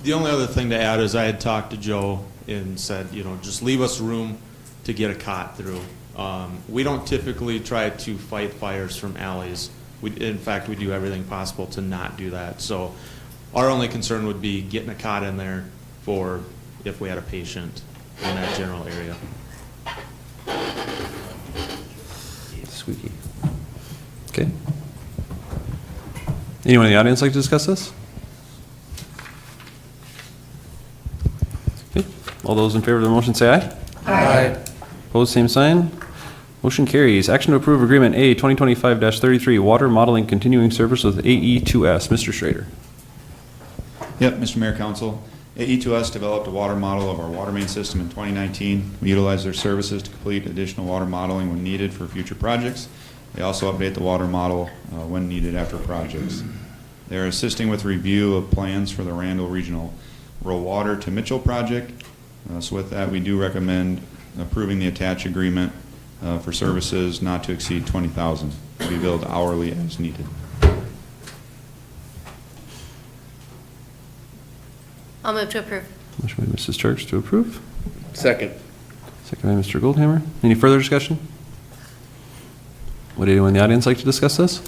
the only other thing to add is I had talked to Joe and said, just leave us room to get a cot through. We don't typically try to fight fires from alleys. In fact, we do everything possible to not do that. So our only concern would be getting a cot in there for if we had a patient in that general area. Squeaky. Okay. Anyone in the audience like to discuss this? Okay. All those in favor of the motion say aye. Aye. Opposed, same sign. Motion carries. Action to approve Agreement A 2025-33, Water Modeling Continuing Service with AE2S. Mr. Schrader. Yep, Mr. Mayor, Council. AE2S developed a water model of our water main system in 2019. We utilize their services to complete additional water modeling when needed for future projects. They also update the water model when needed after projects. They are assisting with review of plans for the Randall Regional Rural Water to Mitchell project. So with that, we do recommend approving the attached agreement for services not to exceed $20,000 to be billed hourly as needed. I'll move to approve. Motion by Mrs. Turks to approve. Second. Second by Mr. Goldhammer. Any further discussion? Would anyone in the audience like to discuss this?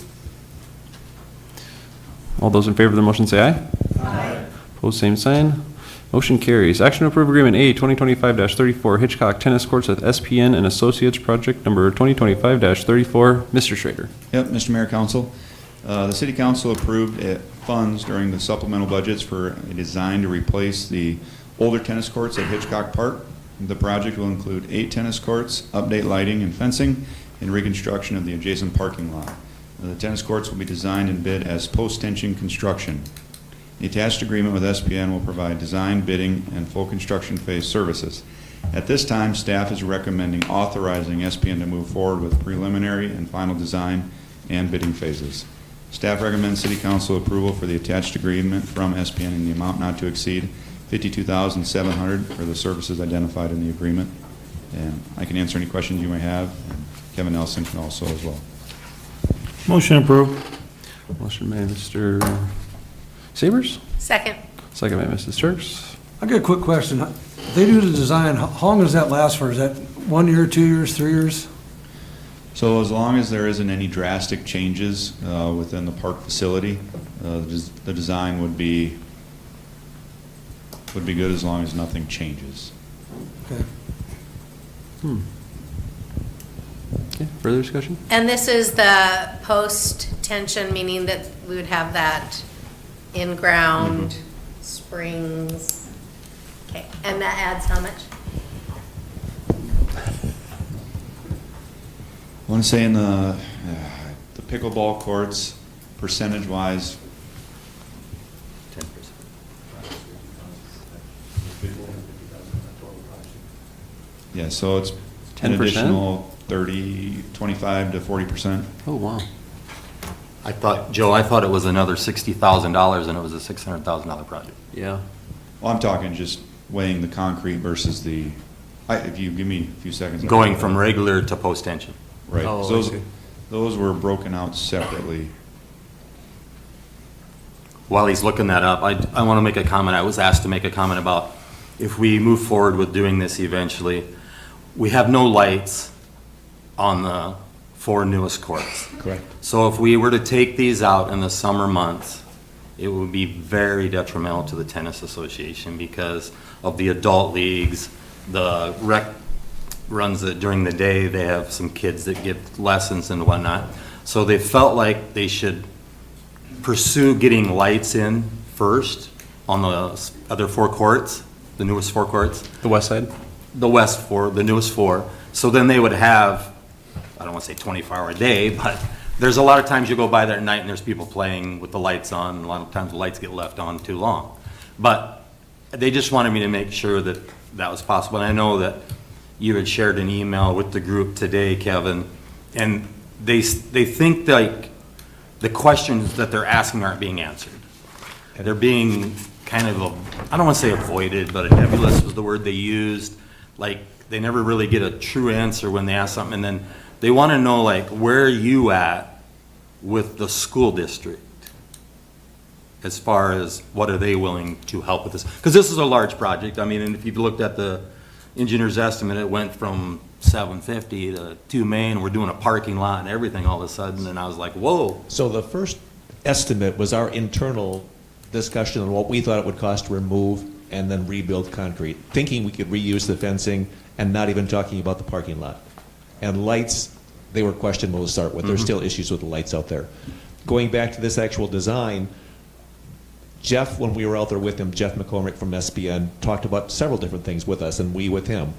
All those in favor of the motion say aye. Aye. Opposed, same sign. Motion carries. Action to approve Agreement A 2025-34 Hitchcock Tennis Courts with SPN and Associates Project Number 2025-34. Mr. Schrader. Yep, Mr. Mayor, Council. The City Council approved funds during the supplemental budgets for a design to replace the older tennis courts at Hitchcock Park. The project will include 8 tennis courts, update lighting and fencing, and reconstruction of the adjacent parking lot. The tennis courts will be designed and bid as post-tension construction. The attached agreement with SPN will provide design, bidding, and full construction phase services. At this time, staff is recommending authorizing SPN to move forward with preliminary and final design and bidding phases. Staff recommends City Council approval for the attached agreement from SPN in the amount not to exceed $52,700 for the services identified in the agreement. And I can answer any questions you may have. And Kevin Nelson can also as well. Motion approved. Motion made, Mr. Sabers, Second. second by Mrs. Turks. I got a quick question. They do the design, how long does that last for? Is that 1 year, 2 years, 3 years? So as long as there isn't any drastic changes within the park facility, the design would be good as long as nothing changes. Okay. Okay, further discussion? And this is the post-tension, meaning that we would have that in-ground springs. Okay, and that adds how much? I want to say in the pickleball courts, percentage-wise, 10%. yeah, so it's 10%? an additional 25 to 40%. Oh, wow. Joe, I thought it was another $60,000 and it was a $600,000 project. Yeah. Well, I'm talking just weighing the concrete versus if you give me a few seconds. Going from regular to post-tension. Right. Oh, So I see. those were broken out separately. While he's looking that up, I want to make a comment. I was asked to make a comment about if we move forward with doing this eventually, we have no lights on the 4 newest courts. Correct. So if we were to take these out in the summer months, it would be very detrimental to the tennis association because of the adult leagues, the rec runs it during the day. They have some kids that get lessons and whatnot. So they felt like they should pursue getting lights in first on the other 4 courts, the newest 4 courts. The west side? The west 4, the newest 4. So then they would have, I don't want to say 24-hour day, but there's a lot of times you go by there at night and there's people playing with the lights on. And a lot of times the lights get left on too long. But they just wanted me to make sure that that was possible. And I know that you had shared an email with the group today, Kevin, and they think like the questions that they're asking aren't being answered. They're being kind of, I don't want to say avoided, but nebulous was the word they used. Like, they never really get a true answer when they ask something, and then they want to know, like, where are you at with the school district as far as what are they willing to help with this? Because this is a large project. I mean, and if you've looked at the engineer's estimate, it went from 750 to 2 million. We're doing a parking lot and everything all of a sudden, and I was like, whoa. So the first estimate was our internal discussion on what we thought it would cost to remove and then rebuild concrete, thinking we could reuse the fencing and not even talking about the parking lot. And lights, they were questionable to start with. There's still issues with the lights out there. Going back to this actual design, Jeff, when we were out there with him, Jeff McCormick from SPN, talked about several different things with us, and we with him.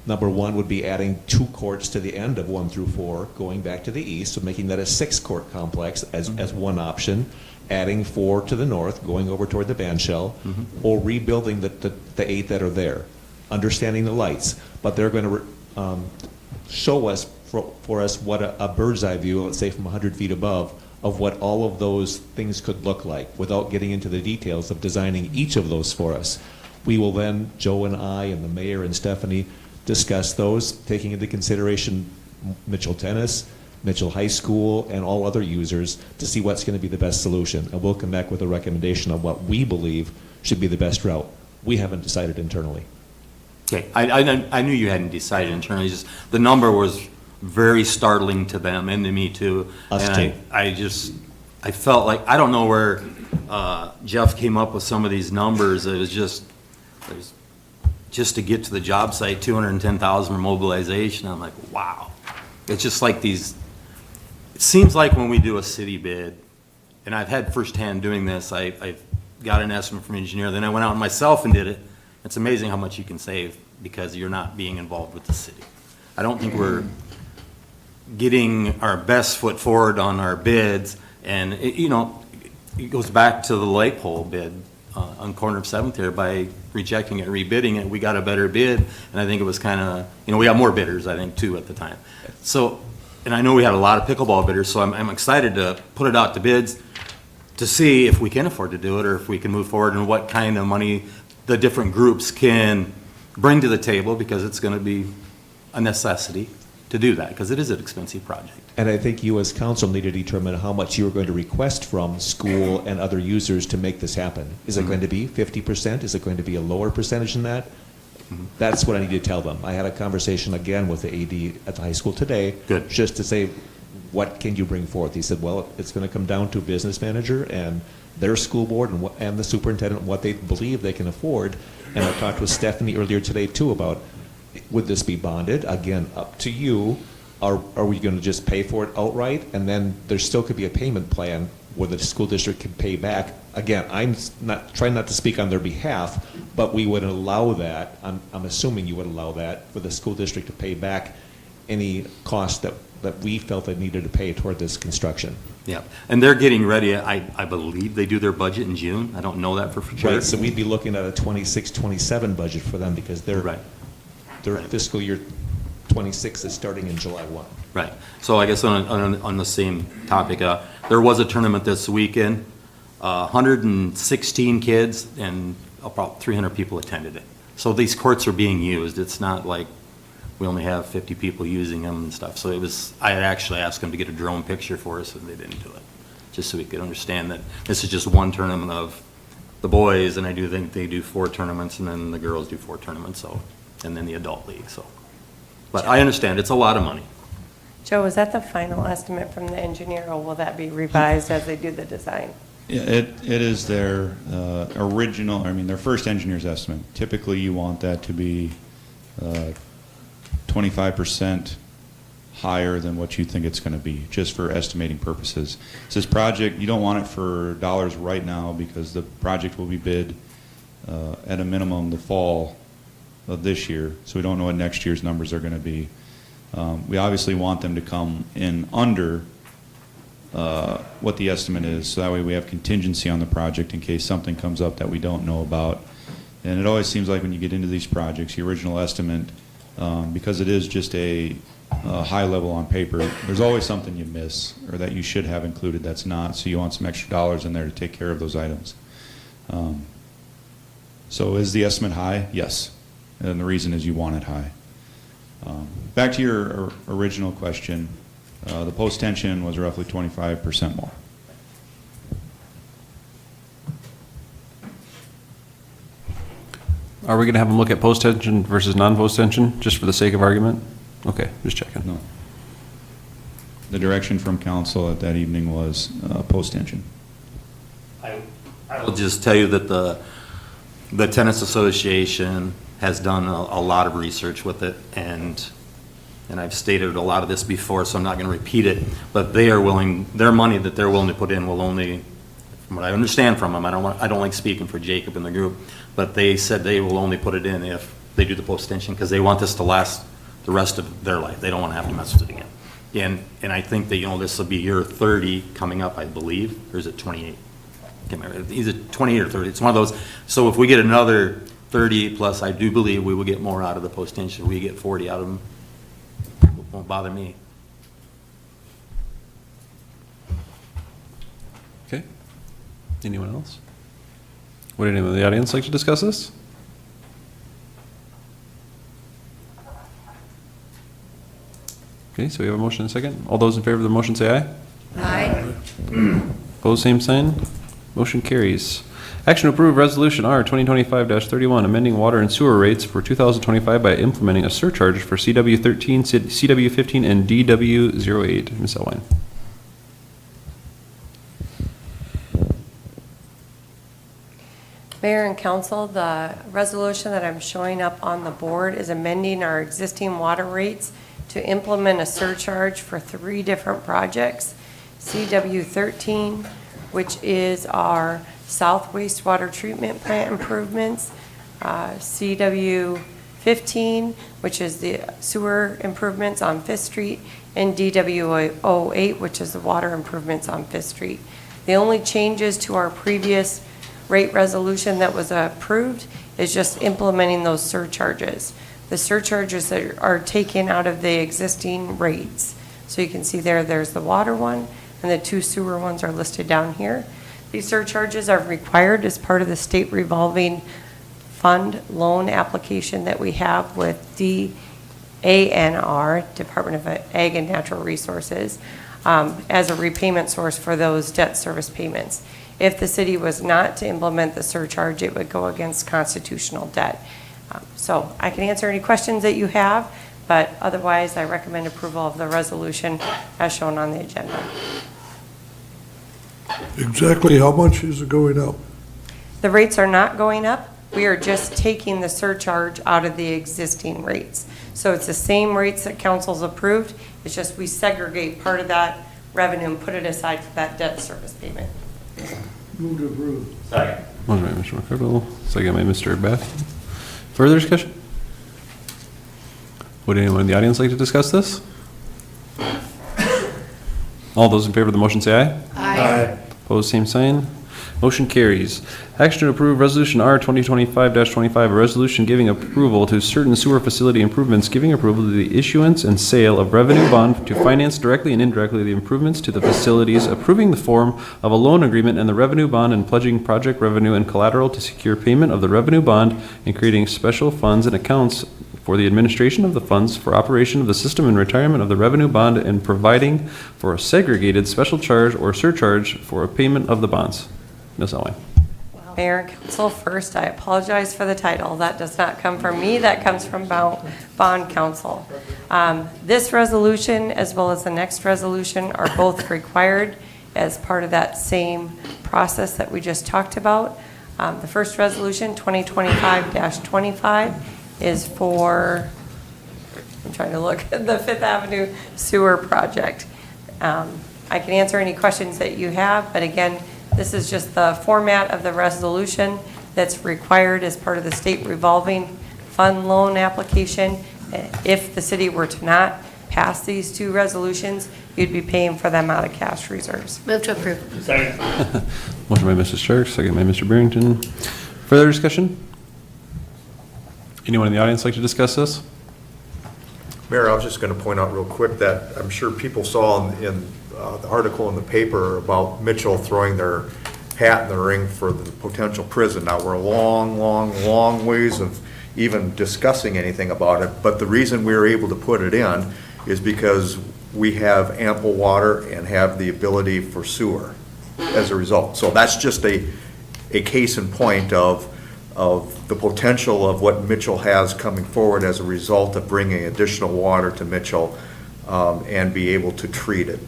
Number 1 would be adding 2 courts to the end of 1 through 4, going back to the east, so making that a 6-court complex as one option, adding 4 to the north, going over toward the band shell, or rebuilding the 8 that are there, understanding the lights. But they're going to show us, for us, what a bird's eye view, let's say from 100 feet above, of what all of those things could look like without getting into the details of designing each of those for us. We will then, Joe and I and the mayor and Stephanie, discuss those, taking into consideration Mitchell Tennis, Mitchell High School, and all other users to see what's going to be the best solution. And we'll come back with a recommendation on what we believe should be the best route. We haven't decided internally. Okay, I knew you hadn't decided internally, just the number was very startling to them and to me too. Us and too. I felt like, I don't know where Jeff came up with some of these numbers. It was just to get to the job site, 210,000 for mobilization. I'm like, wow. It's just like these, it seems like when we do a city bid, and I've had firsthand doing this, I've got an estimate from an engineer, then I went out myself and did it. It's amazing how much you can save because you're not being involved with the city. I don't think we're getting our best foot forward on our bids, and it goes back to the light pole bid on corner of 7th here. By rejecting it, rebidding it, we got a better bid, and I think it was kind of, we got more bidders, I think, too, at the time. So, and I know we had a lot of pickleball bidders, so I'm excited to put it out to bids to see if we can afford to do it or if we can move forward and what kind of money the different groups can bring to the table, because it's going to be a necessity. to do that, because it is an expensive project. And I think you as council need to determine how much you are going to request from school and other users to make this happen. Is it going to be 50%? Is it going to be a lower percentage than that? That's what I need to tell them. I had a conversation again with the AD at the high school today. Good. Just to say, what can you bring forth? He said, well, it's going to come down to business manager and their school board and the superintendent, what they believe they can afford. And I talked with Stephanie earlier today too about, would this be bonded? Again, up to you. Are we going to just pay for it outright? And then there still could be a payment plan where the school district can pay back. Again, I'm not trying not to speak on their behalf, but we would allow that. I'm assuming you would allow that for the school district to pay back any cost that we felt they needed to pay toward this construction. Yeah, and they're getting ready. I believe they do their budget in June. I don't know that for sure. Right, so we'd be looking at a 26-27 budget for them because their fiscal year 26 is starting in July 1. Right. So I guess on the same topic, there was a tournament this weekend. 116 kids and about 300 people attended it. So these courts are being used. It's not like we only have 50 people using them and stuff. So I had actually asked them to get a drone picture for us, and they didn't do it, just so we could understand that this is just one tournament of the boys, and I do think they do 4 tournaments, and then the girls do 4 tournaments, so, and then the adult league. So, but I understand it's a lot of money. Joe, is that the final estimate from the engineer, or will that be revised as they do the design? Yeah, it is their original, their first engineer's estimate. Typically, you want that to be 25% higher than what you think it's going to be, just for estimating purposes. So this project, you don't want it for dollars right now because the project will be bid at a minimum the fall of this year, so we don't know what next year's numbers are going to be. We obviously want them to come in under what the estimate is, so that way we have contingency on the project in case something comes up that we don't know about. And it always seems like when you get into these projects, the original estimate, because it is just a high level on paper, there's always something you miss or that you should have included that's not, so you want some extra dollars in there to take care of those items. So is the estimate high? Yes. And the reason is you want it high. Back to your original question, the post-tension was roughly 25% more. Are we going to have them look at post-tension versus non-post-tension, just for the sake of argument? Okay, just checking. No. The direction from council at that evening was post-tension. I will just tell you that the Tennis Association has done a lot of research with it, and I've stated a lot of this before, so I'm not going to repeat it, but they are willing, their money that they're willing to put in will only, from what I understand from them, I don't like speaking for Jacob and the group, but they said they will only put it in if they do the post-tension, because they want this to last the rest of their life. They don't want to have to mess with it again. And I think that, this will be year 30 coming up, I believe, or is it 28? I can't remember. Either 28 or 30. It's one of those. So if we get another 30 plus, I do believe we will get more out of the post-tension. We get 40 out of them. It won't bother me. Okay. Anyone else? Would anyone in the audience like to discuss this? Okay, so we have a motion and a second. All those in favor of the motion say aye. Aye. Opposed, same sign. Motion carries. Action to approve Resolution R 2025-31, amending water and sewer rates for 2025 by implementing a surcharge for CW 13, CW 15, and DW 08. Ms. Elwine. Mayor and council, the resolution that I'm showing up on the board is amending our existing water rates to implement a surcharge for 3 different projects. CW 13, which is our south wastewater treatment plant improvements, CW 15, which is the sewer improvements on 5th Street, and DW 08, which is the water improvements on 5th Street. The only changes to our previous rate resolution that was approved is just implementing those surcharges. The surcharges that are taken out of the existing rates. So you can see there's the water one, and the 2 sewer ones are listed down here. These surcharges are required as part of the state revolving fund loan application that we have with DNR ANR, Department of Ag and Natural Resources, as a repayment source for those debt service payments. If the city was not to implement the surcharge, it would go against constitutional debt. So I can answer any questions that you have, but otherwise I recommend approval of the resolution as shown on the agenda. Exactly how much is it going up? The rates are not going up. We are just taking the surcharge out of the existing rates. So it's the same rates that council's approved. It's just we segregate part of that revenue and put it aside for that debt service payment. Move to approve. Second. Motion by Mr. McCardle, second by Mr. Beth. Further discussion? Would anyone in the audience like to discuss this? All those in favor of the motion say aye. Aye. Opposed, same sign. Motion carries. Action to approve Resolution R 2025-25, a resolution giving approval to certain sewer facility improvements, giving approval to the issuance and sale of revenue bond to finance directly and indirectly the improvements to the facilities, approving the form of a loan agreement and the revenue bond, and pledging project revenue and collateral to secure payment of the revenue bond, and creating special funds and accounts for the administration of the funds for operation of the system and retirement of the revenue bond, and providing for a segregated special charge or surcharge for a payment of the bonds. Ms. Elway. Mayor and council, first, I apologize for the title. That does not come from me, that comes from bond counsel. This resolution, as well as the next resolution, are both required as part of that same process that we just talked about. The first resolution, 2025-25, is for, I'm trying to look at the Fifth Avenue sewer project. I can answer any questions that you have, but again, this is just the format of the resolution that's required as part of the state revolving fund loan application. If the city were to not pass these two resolutions, you'd be paying for them out of cash reserves. Move to approve. Second. Motion by Mrs. Stark, second by Mr. Barrington. Further discussion? Anyone in the audience like to discuss this? Mayor, I was just going to point out real quick that I'm sure people saw in the article in the paper about Mitchell throwing their hat in the ring for the potential prison. Now, we're a long ways of even discussing anything about it, but the reason we were able to put it in is because we have ample water and have the ability for sewer as a result. So that's just a case in point of the potential of what Mitchell has coming forward as a result of bringing additional water to Mitchell and be able to treat it,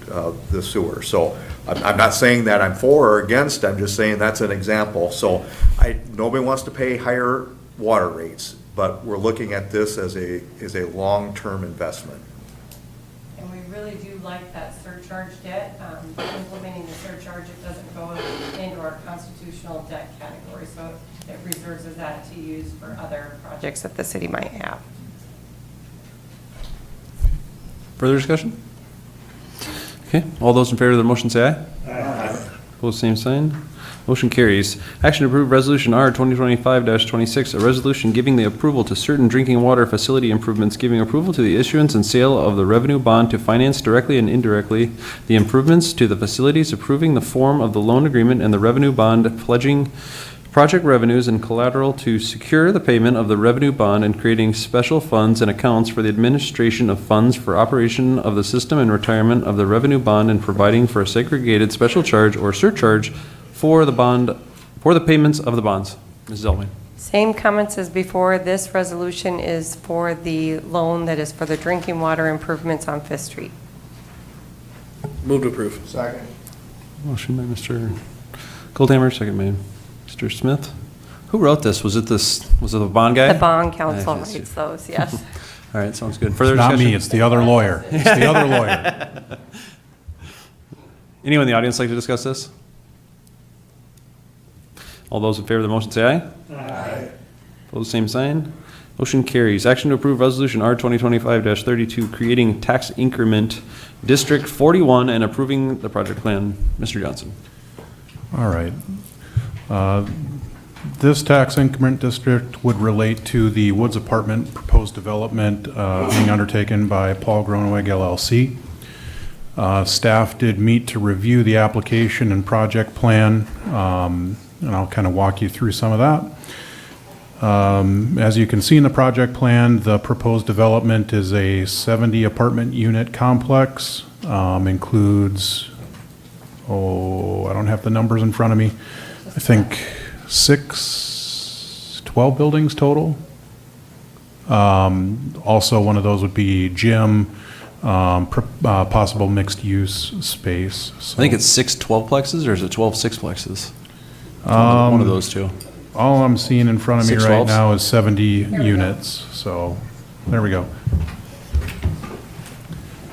the sewer. So I'm not saying that I'm for or against, I'm just saying that's an example. So nobody wants to pay higher water rates, but we're looking at this as a long-term investment. And we really do like that surcharge debt. Implementing the surcharge, it doesn't go into our constitutional debt category, so it reserves that to use for other projects that the city might have. Further discussion? Okay, all those in favor of the motion say aye. Aye. Opposed, same sign. Motion carries. Action to approve Resolution R 2025-26, a resolution giving the approval to certain drinking water facility improvements, giving approval to the issuance and sale of the revenue bond to finance directly and indirectly the improvements to the facilities, approving the form of the loan agreement and the revenue bond, pledging project revenues and collateral to secure the payment of the revenue bond, and creating special funds and accounts for the administration of funds for operation of the system and retirement of the revenue bond, and providing for a segregated special charge or surcharge for the bond, for the payments of the bonds. Mrs. Elway. Same comments as before. This resolution is for the loan that is for the drinking water improvements on Fifth Street. Move to approve. Second. Motion by Mr. Goldhammer, second by Mr. Smith. Who wrote this? Was it the bond guy? The bond counsel Yes, writes those, yes. All right, sounds good. Further It's not discussion? me, it's the other lawyer. It's the other lawyer. Anyone in the audience like to discuss this? All those in favor of the motion say aye. Aye. Opposed, same sign. Motion carries. Action to approve Resolution R 2025-32, creating tax increment District 41 and approving the project plan. Mr. Johnson. All right. This tax increment district would relate to the Woods Apartment proposed development being undertaken by Paul Groneweg LLC. Staff did meet to review the application and project plan, and I'll kind of walk you through some of that. As you can see in the project plan, the proposed development is a 70 apartment unit complex, includes, I don't have the numbers in front of me. I think 12 buildings total. Also, one of those would be gym, possible mixed-use space. I think it's 6 12-plexes, or is it 12 6-plexes? One of those two. All I'm seeing in front of me 6 right 12s? now is 70 units, so there we go.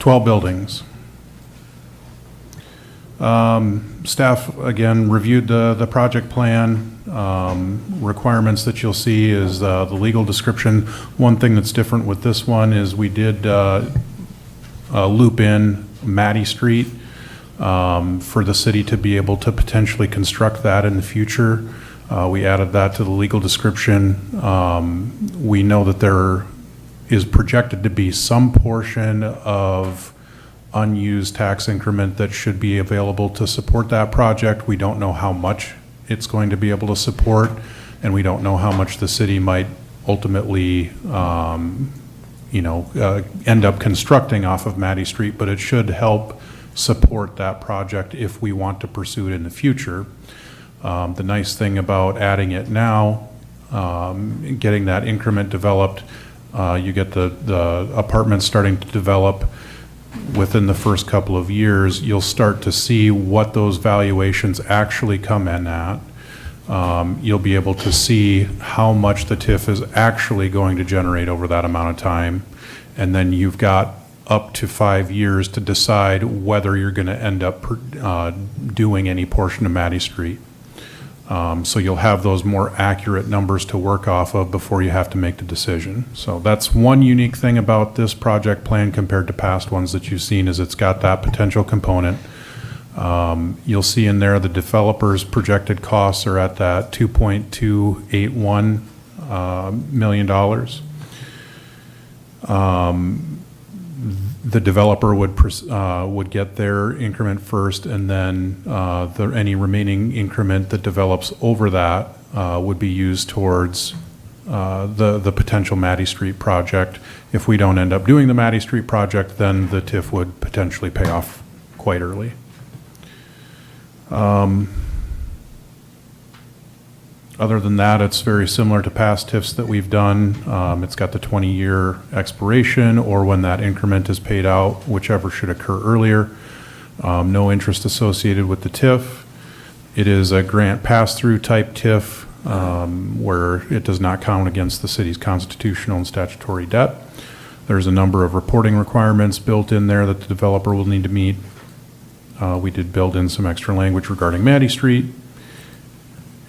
12 buildings. Staff, again, reviewed the project plan. Requirements that you'll see is the legal description. One thing that's different with this one is we did loop in Matty Street for the city to be able to potentially construct that in the future. We added that to the legal description. We know that there is projected to be some portion of unused tax increment that should be available to support that project. We don't know how much it's going to be able to support, and we don't know how much the city might ultimately, end up constructing off of Matty Street, but it should help support that project if we want to pursue it in the future. The nice thing about adding it now, getting that increment developed, you get the apartments starting to develop within the first couple of years. You'll start to see what those valuations actually come in at. You'll be able to see how much the TIF is actually going to generate over that amount of time. And then you've got up to 5 years to decide whether you're going to end up doing any portion of Matty Street. So you'll have those more accurate numbers to work off of before you have to make the decision. So that's one unique thing about this project plan compared to past ones that you've seen, is it's got that potential component. You'll see in there the developer's projected costs are at that $2.281 million. The developer would get their increment first, and then any remaining increment that develops over that would be used towards the potential Matty Street project. If we don't end up doing the Matty Street project, then the TIF would potentially pay off quite early. Other than that, it's very similar to past TIFs that we've done. It's got the 20-year expiration, or when that increment is paid out, whichever should occur earlier. No interest associated with the TIF. It is a grant pass-through type TIF, where it does not count against the city's constitutional and statutory debt. There's a number of reporting requirements built in there that the developer will need to meet. We did build in some extra language regarding Matty Street.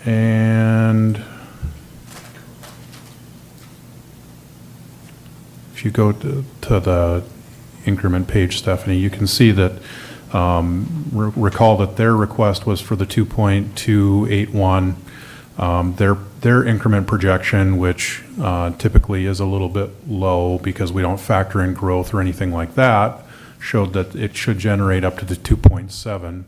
And if you go to the increment page, Stephanie, you can see that, recall that their request was for the 2.281. Their increment projection, which typically is a little bit low because we don't factor in growth or anything like that, showed that it should generate up to the 2.7.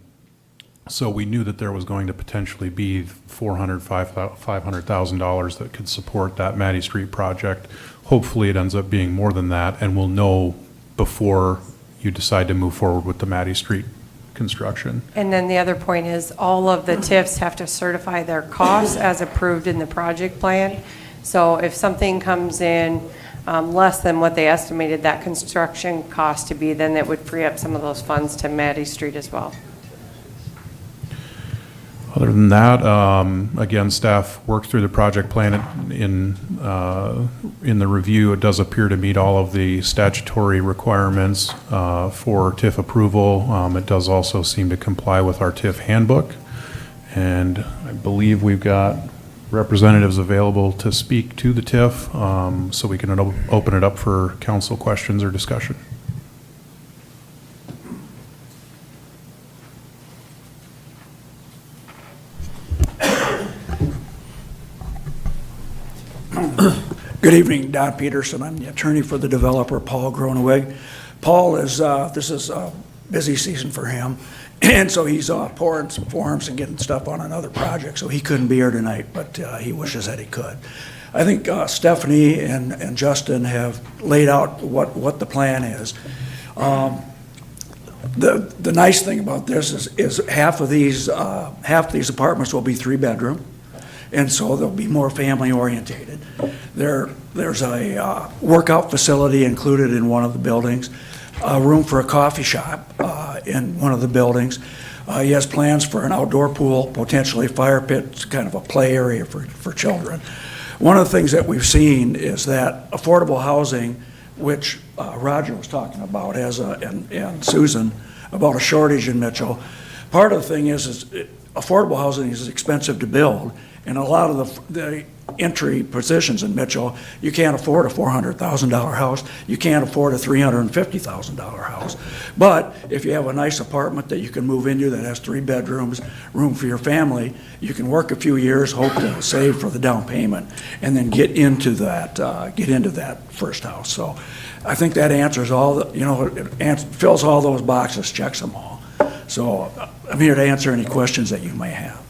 So we knew that there was going to potentially be $500,000 that could support that Matty Street project. Hopefully it ends up being more than that, and we'll know before you decide to move forward with the Matty Street construction. And then the other point is, all of the TIFs have to certify their costs as approved in the project plan. So if something comes in less than what they estimated that construction cost to be, then it would free up some of those funds to Matty Street as well. Other than that, again, staff worked through the project plan in the review. It does appear to meet all of the statutory requirements for TIF approval. It does also seem to comply with our TIF handbook. And I believe we've got representatives available to speak to the TIF, so we can open it up for council questions or discussion. Good evening, Don Peterson. I'm the attorney for the developer, Paul Groneweg. Paul is, this is a busy season for him, and so he's pouring some forms and getting stuff on another project, so he couldn't be here tonight, but he wishes that he could. I think Stephanie and Justin have laid out what the plan is. The nice thing about this is half these apartments will be 3-bedroom, and so they'll be more family orientated. There's a workout facility included in one of the buildings, a room for a coffee shop in one of the buildings. He has plans for an outdoor pool, potentially fire pit, kind of a play area for children. One of the things that we've seen is that affordable housing, which Roger was talking about and Susan, about a shortage in Mitchell. Part of the thing is affordable housing is expensive to build, and a lot of the entry positions in Mitchell, you can't afford a $400,000 house, you can't afford a $350,000 house. But if you have a nice apartment that you can move into that has 3 bedrooms, room for your family, you can work a few years, hope to save for the down payment, and then get into that first house. So I think that answers all it fills all those boxes, checks them all. So I'm here to answer any questions that you may have.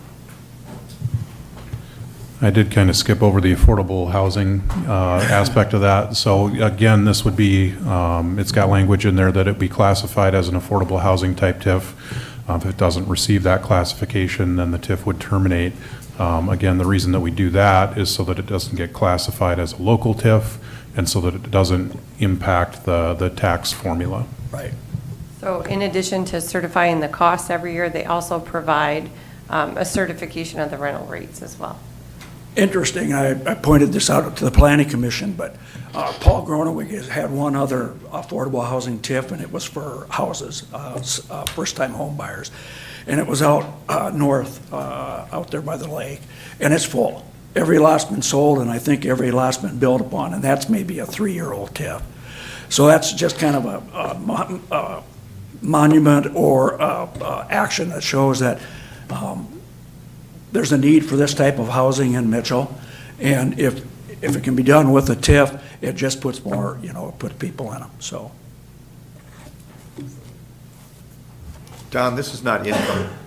I did kind of skip over the affordable housing aspect of that. So again, this would be, it's got language in there that it be classified as an affordable housing type TIF. If it doesn't receive that classification, then the TIF would terminate. Again, the reason that we do that is so that it doesn't get classified as a local TIF and so that it doesn't impact the tax formula. Right. So in addition to certifying the costs every year, they also provide a certification of the rental rates as well. Interesting, I pointed this out to the Planning Commission, but Paul Gronewig has had one other affordable housing TIF, and it was for houses, first-time home buyers. And it was out north, out there by the lake, and it's full. Every lot's been sold, and I think every lot's been built upon, and that's maybe a 3-year-old TIF. So that's just kind of a monument or action that shows that there's a need for this type of housing in Mitchell, and if it can be done with a TIF, it just puts more, puts people in them, so. Don, this is not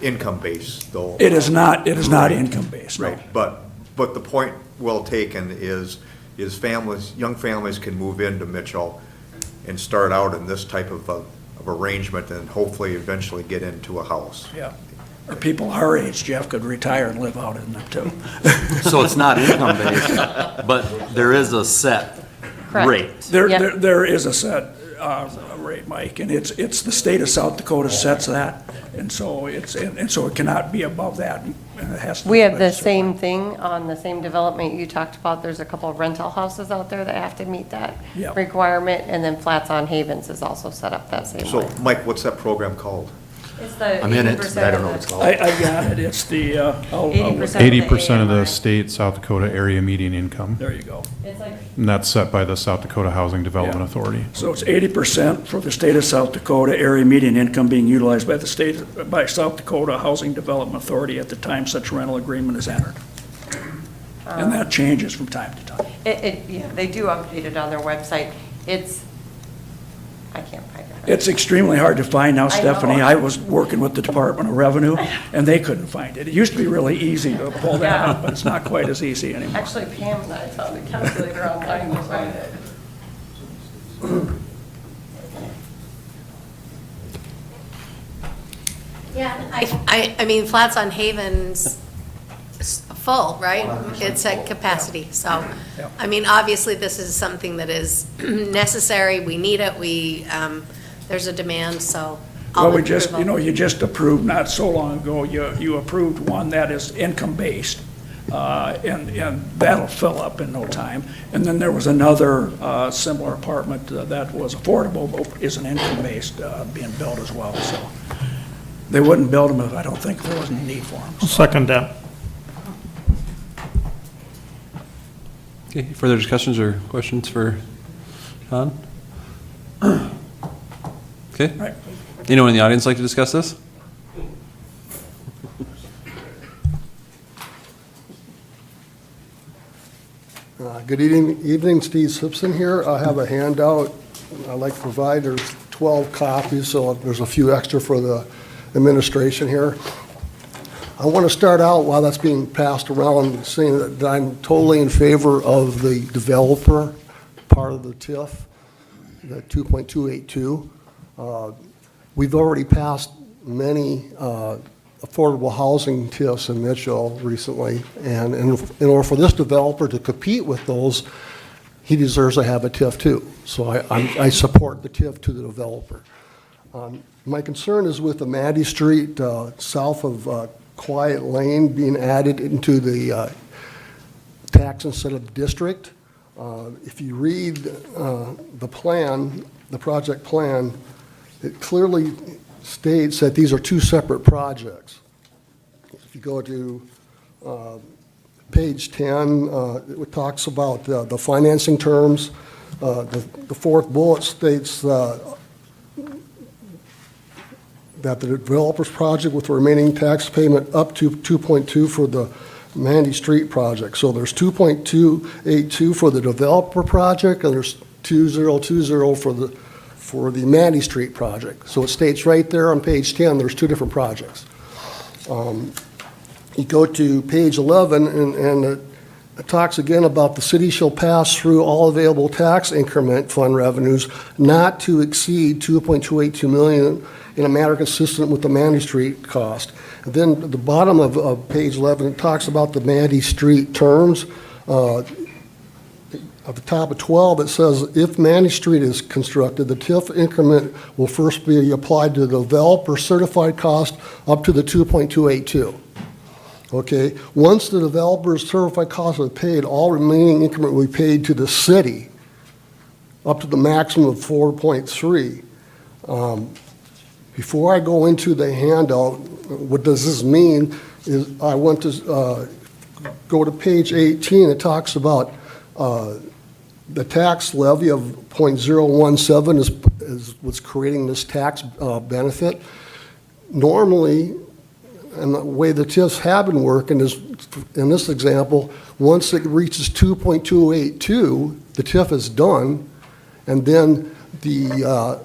income-based, though. It is not income-based, no. Right, but the point well taken is families, young families can move into Mitchell and start out in this type of arrangement and hopefully eventually get into a house. Yeah. Or people our age, Jeff, could retire and live out in them too. So it's not income-based, but there is a set rate. There is a set rate, Mike, and it's the state of South Dakota sets that, and so it cannot be above that. And it has to We be have the registered. same thing on the same development you talked about. There's a couple of rental houses out there that have to meet that Yep. requirement, and then Flats on Havens is also set up that same So, way. Mike, what's that program called? It's the I'm in it, 80% but I don't of know the- what it's called. I got it, it's the, 80% of the state South Dakota area median income. there you go. It's like And that's set by the South Dakota Housing Development Yeah. Authority. So it's 80% for the state of South Dakota area median income being utilized by South Dakota Housing Development Authority at the time such rental agreement is entered. And that changes from time to time. Yeah, they do update it on their website. I can't find it. It's extremely hard to find now, I know. Stephanie. I was working with the Department of Revenue, and they couldn't find it. It used to be really easy to pull that Yeah. up, but it's not quite as easy anymore. Actually, Pam and I found a calculator online to find it. Yeah, I mean, Flats on Haven's full, right? It's at capacity, so, I mean, obviously, this is something that is necessary, we need it, there's a demand, so. Well, we just, you just approved not so long ago, you approved one that is income-based, and that'll fill up in no time. And then there was another similar apartment that was affordable, but isn't income-based, being built as well, so. They wouldn't build them if I don't think there wasn't a need for them. Second that. Okay, further discussions or questions for John? Okay. Right. Anyone in the audience like to discuss this? Good evening, Steve Simpson here. I have a handout I'd like to provide. There's 12 copies, so there's a few extra for the administration here. I want to start out while that's being passed around saying that I'm totally in favor of the developer part of the TIF, the 2.282. We've already passed many affordable housing TIFs in Mitchell recently, and in order for this developer to compete with those, he deserves to have a TIF too. So I support the TIF to the developer. My concern is with the Maddie Street south of Quiet Lane being added into the tax incentive district. If you read the plan, the project plan, it clearly states that these are two separate projects. If you go to page 10, it talks about the financing terms. The fourth bullet states that the developer's project with the remaining tax payment up to 2.2 for the Mandy Street project. So there's 2.282 for the developer project, and there's 2020 for the Mandy Street project. So it states right there on page 10, there's two different projects. You go to page 11, and it talks again about the city shall pass through all available tax increment fund revenues not to exceed 2.282 million in a manner consistent with the Mandy Street cost. And then at the bottom of page 11, it talks about the Mandy Street terms. At the top of 12, it says, if Mandy Street is constructed, the TIF increment will first be applied to the developer certified cost up to the 2.282. Okay, once the developer's certified costs are paid, all remaining increment will be paid to the city up to the maximum of 4.3. Before I go into the handout, what does this mean is I want to go to page 18. It talks about the tax levy of 0.017 is what's creating this tax benefit. Normally, and the way the TIFs have been working is, in this example, once it reaches 2.282, the TIF is done, and then the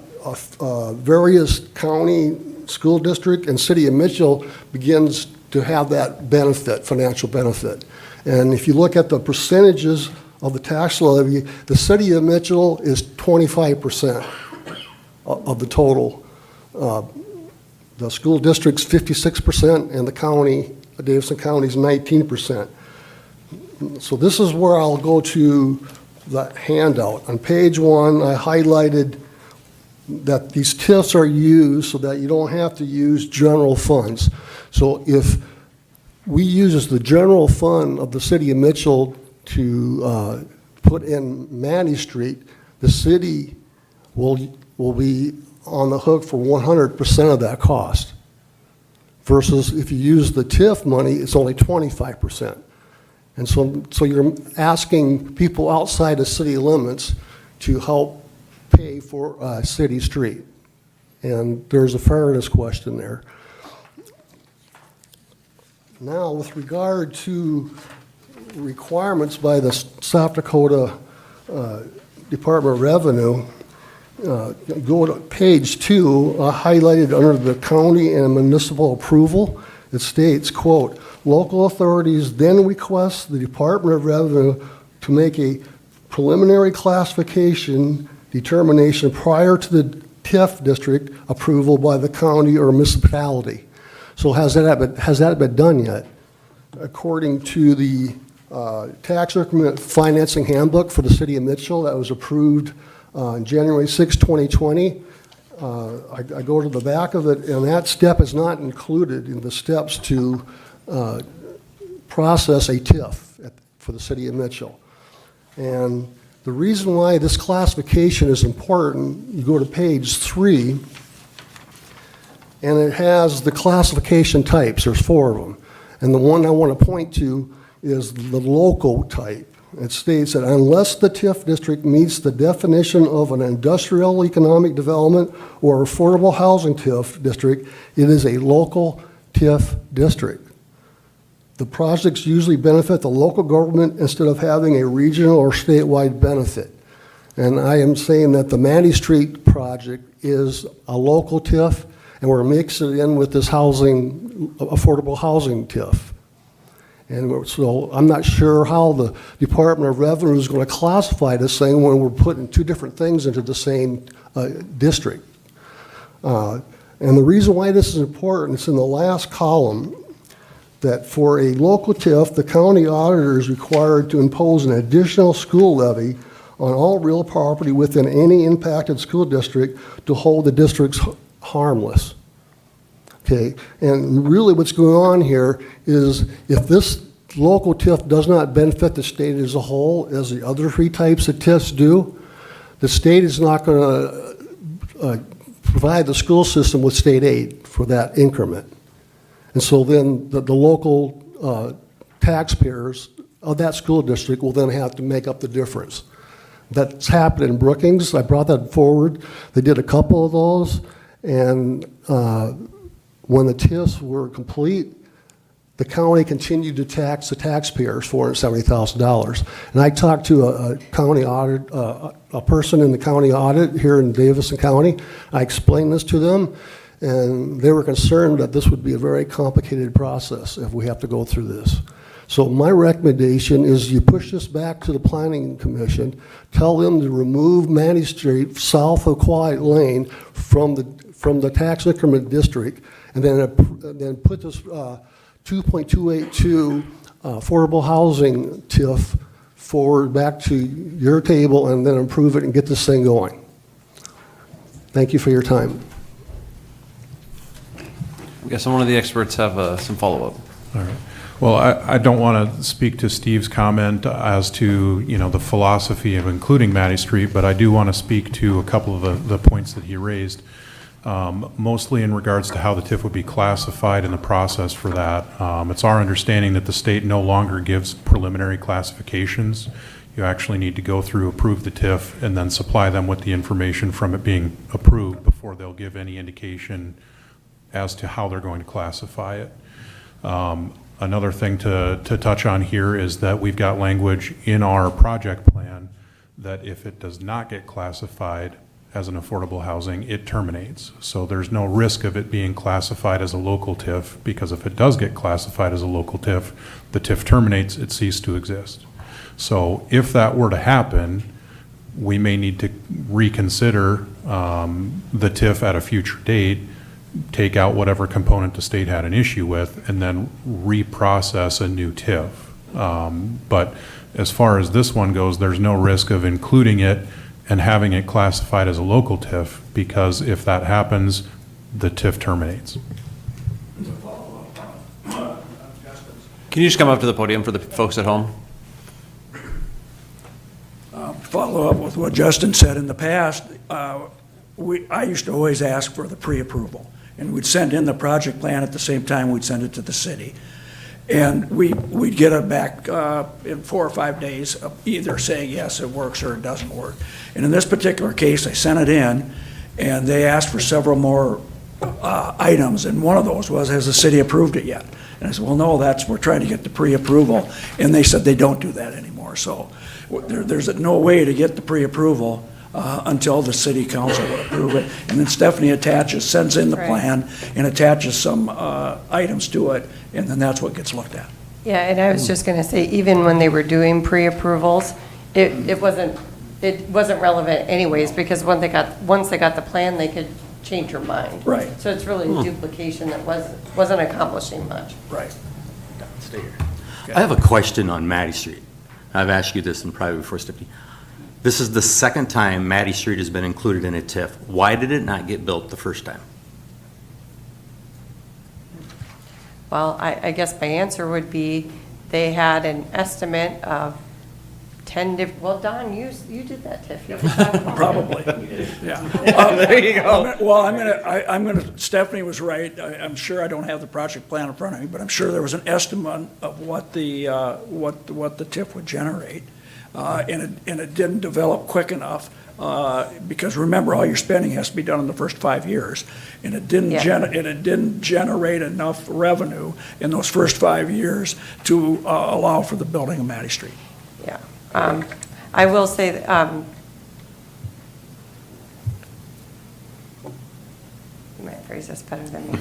various county, school district, and city of Mitchell begins to have that benefit, financial benefit. And if you look at the percentages of the tax levy, the city of Mitchell is 25% of the total. The school district's 56%, and the county, Davidson County, is 19%. So this is where I'll go to the handout. On page 1, I highlighted that these TIFs are used so that you don't have to use general funds. So if we use the general fund of the city of Mitchell to put in Mandy Street, the city will be on the hook for 100% of that cost. Versus if you use the TIF money, it's only 25%. And so you're asking people outside the city limits to help pay for a city street. And there's a fairness question there. Now, with regard to requirements by the South Dakota Department of Revenue, go to page 2, highlighted under the county and municipal approval. It states, quote, local authorities then request the Department of Revenue to make a preliminary classification determination prior to the TIF district approval by the county or municipality. So has that been done yet? According to the tax increment financing handbook for the city of Mitchell that was approved on January 6, 2020, I go to the back of it, and that step is not included in the steps to process a TIF for the city of Mitchell. And the reason why this classification is important, you go to page 3, and it has the classification types. There's 4 of them. And the one I want to point to is the local type. It states that unless the TIF district meets the definition of an industrial economic development or affordable housing TIF district, it is a local TIF district. The projects usually benefit the local government instead of having a regional or statewide benefit. And I am saying that the Mandy Street project is a local TIF, and we're mixing it in with this housing, affordable housing TIF. And so I'm not sure how the Department of Revenue is going to classify this thing when we're putting two different things into the same district. And the reason why this is important, it's in the last column, that for a local TIF, the county auditor is required to impose an additional school levy on all real property within any impacted school district to hold the districts harmless. Okay, and really what's going on here is if this local TIF does not benefit the state as a whole, as the other three types of TIFs do, the state is not going to provide the school system with state aid for that increment. And so then the local taxpayers of that school district will then have to make up the difference. That's happened in Brookings. I brought that forward. They did a couple of those, and when the TIFs were complete, the county continued to tax the taxpayers $470,000. And I talked to a county audit, a person in the county audit here in Davidson County. I explained this to them, and they were concerned that this would be a very complicated process if we have to go through this. So my recommendation is you push this back to the Planning Commission, tell them to remove Manny Street south of Quiet Lane from the tax increment district, and then put this 2.282 affordable housing TIF forward back to your table, and then approve it and get this thing going. Thank you for your time. I guess one of the experts have some follow-up. All right. Well, I don't want to speak to Steve's comment as to, the philosophy of including Matty Street, but I do want to speak to a couple of the points that he raised, mostly in regards to how the TIF would be classified in the process for that. It's our understanding that the state no longer gives preliminary classifications. You actually need to go through, approve the TIF, and then supply them with the information from it being approved before they'll give any indication as to how they're going to classify it. Another thing to touch on here is that we've got language in our project plan that if it does not get classified as an affordable housing, it terminates. So there's no risk of it being classified as a local TIF, because if it does get classified as a local TIF, the TIF terminates, it ceases to exist. So if that were to happen, we may need to reconsider the TIF at a future date, take out whatever component the state had an issue with, and then reprocess a new TIF. But as far as this one goes, there's no risk of including it and having it classified as a local TIF, because if that happens, the TIF terminates. Can you just come up to the podium for the folks at home? Follow up with what Justin said. In the past, I used to always ask for the pre-approval, and we'd send in the project plan at the same time we'd send it to the city. And we'd get it back in 4 or 5 days, either saying, yes, it works, or it doesn't work. And in this particular case, I sent it in, and they asked for several more items, and one of those was, has the city approved it yet? And I said, well, no, we're trying to get the pre-approval, and they said they don't do that anymore. So there's no way to get the pre-approval until the city council would approve it. And then Stephanie sends in the plan and attaches some items to it, and then that's what gets looked at. Yeah, and I was just going to say, even when they were doing pre-approvals, it wasn't relevant anyways, because once they got the plan, they could change your mind. Right. So it's really a duplication that wasn't accomplishing much. Right. Stay here. Okay. I have a question on Matty Street. I've asked you this in private before, Stephanie. This is the second time Matty Street has been included in a TIF. Why did it not get built the first time? Well, I guess my answer would be they had an estimate of 10 different, well, Don, you did that TIF. Probably, yeah. There you go. I'm gonna, Stephanie was right. I'm sure I don't have the project plan in front of me, but I'm sure there was an estimate of what the TIF would generate. And it didn't develop quick enough, because remember, all your spending has to be done in the first 5 years. And it didn't generate enough revenue in those first 5 years to allow for the building of Matty Street. Yeah. I will say that, you might have phrase this better than me.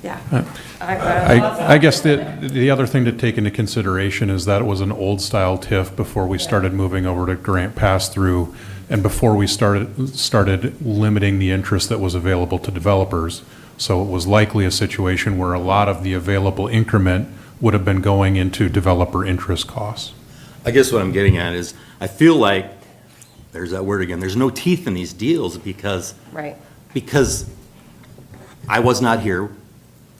Yeah. I guess the other thing to take into consideration is that it was an old-style TIF before we started moving over to grant pass-through, and before we started limiting the interest that was available to developers. So it was likely a situation where a lot of the available increment would have been going into developer interest costs. I guess what I'm getting at is, I feel like, there's that word again, there's no teeth in these deals because Right. I was not here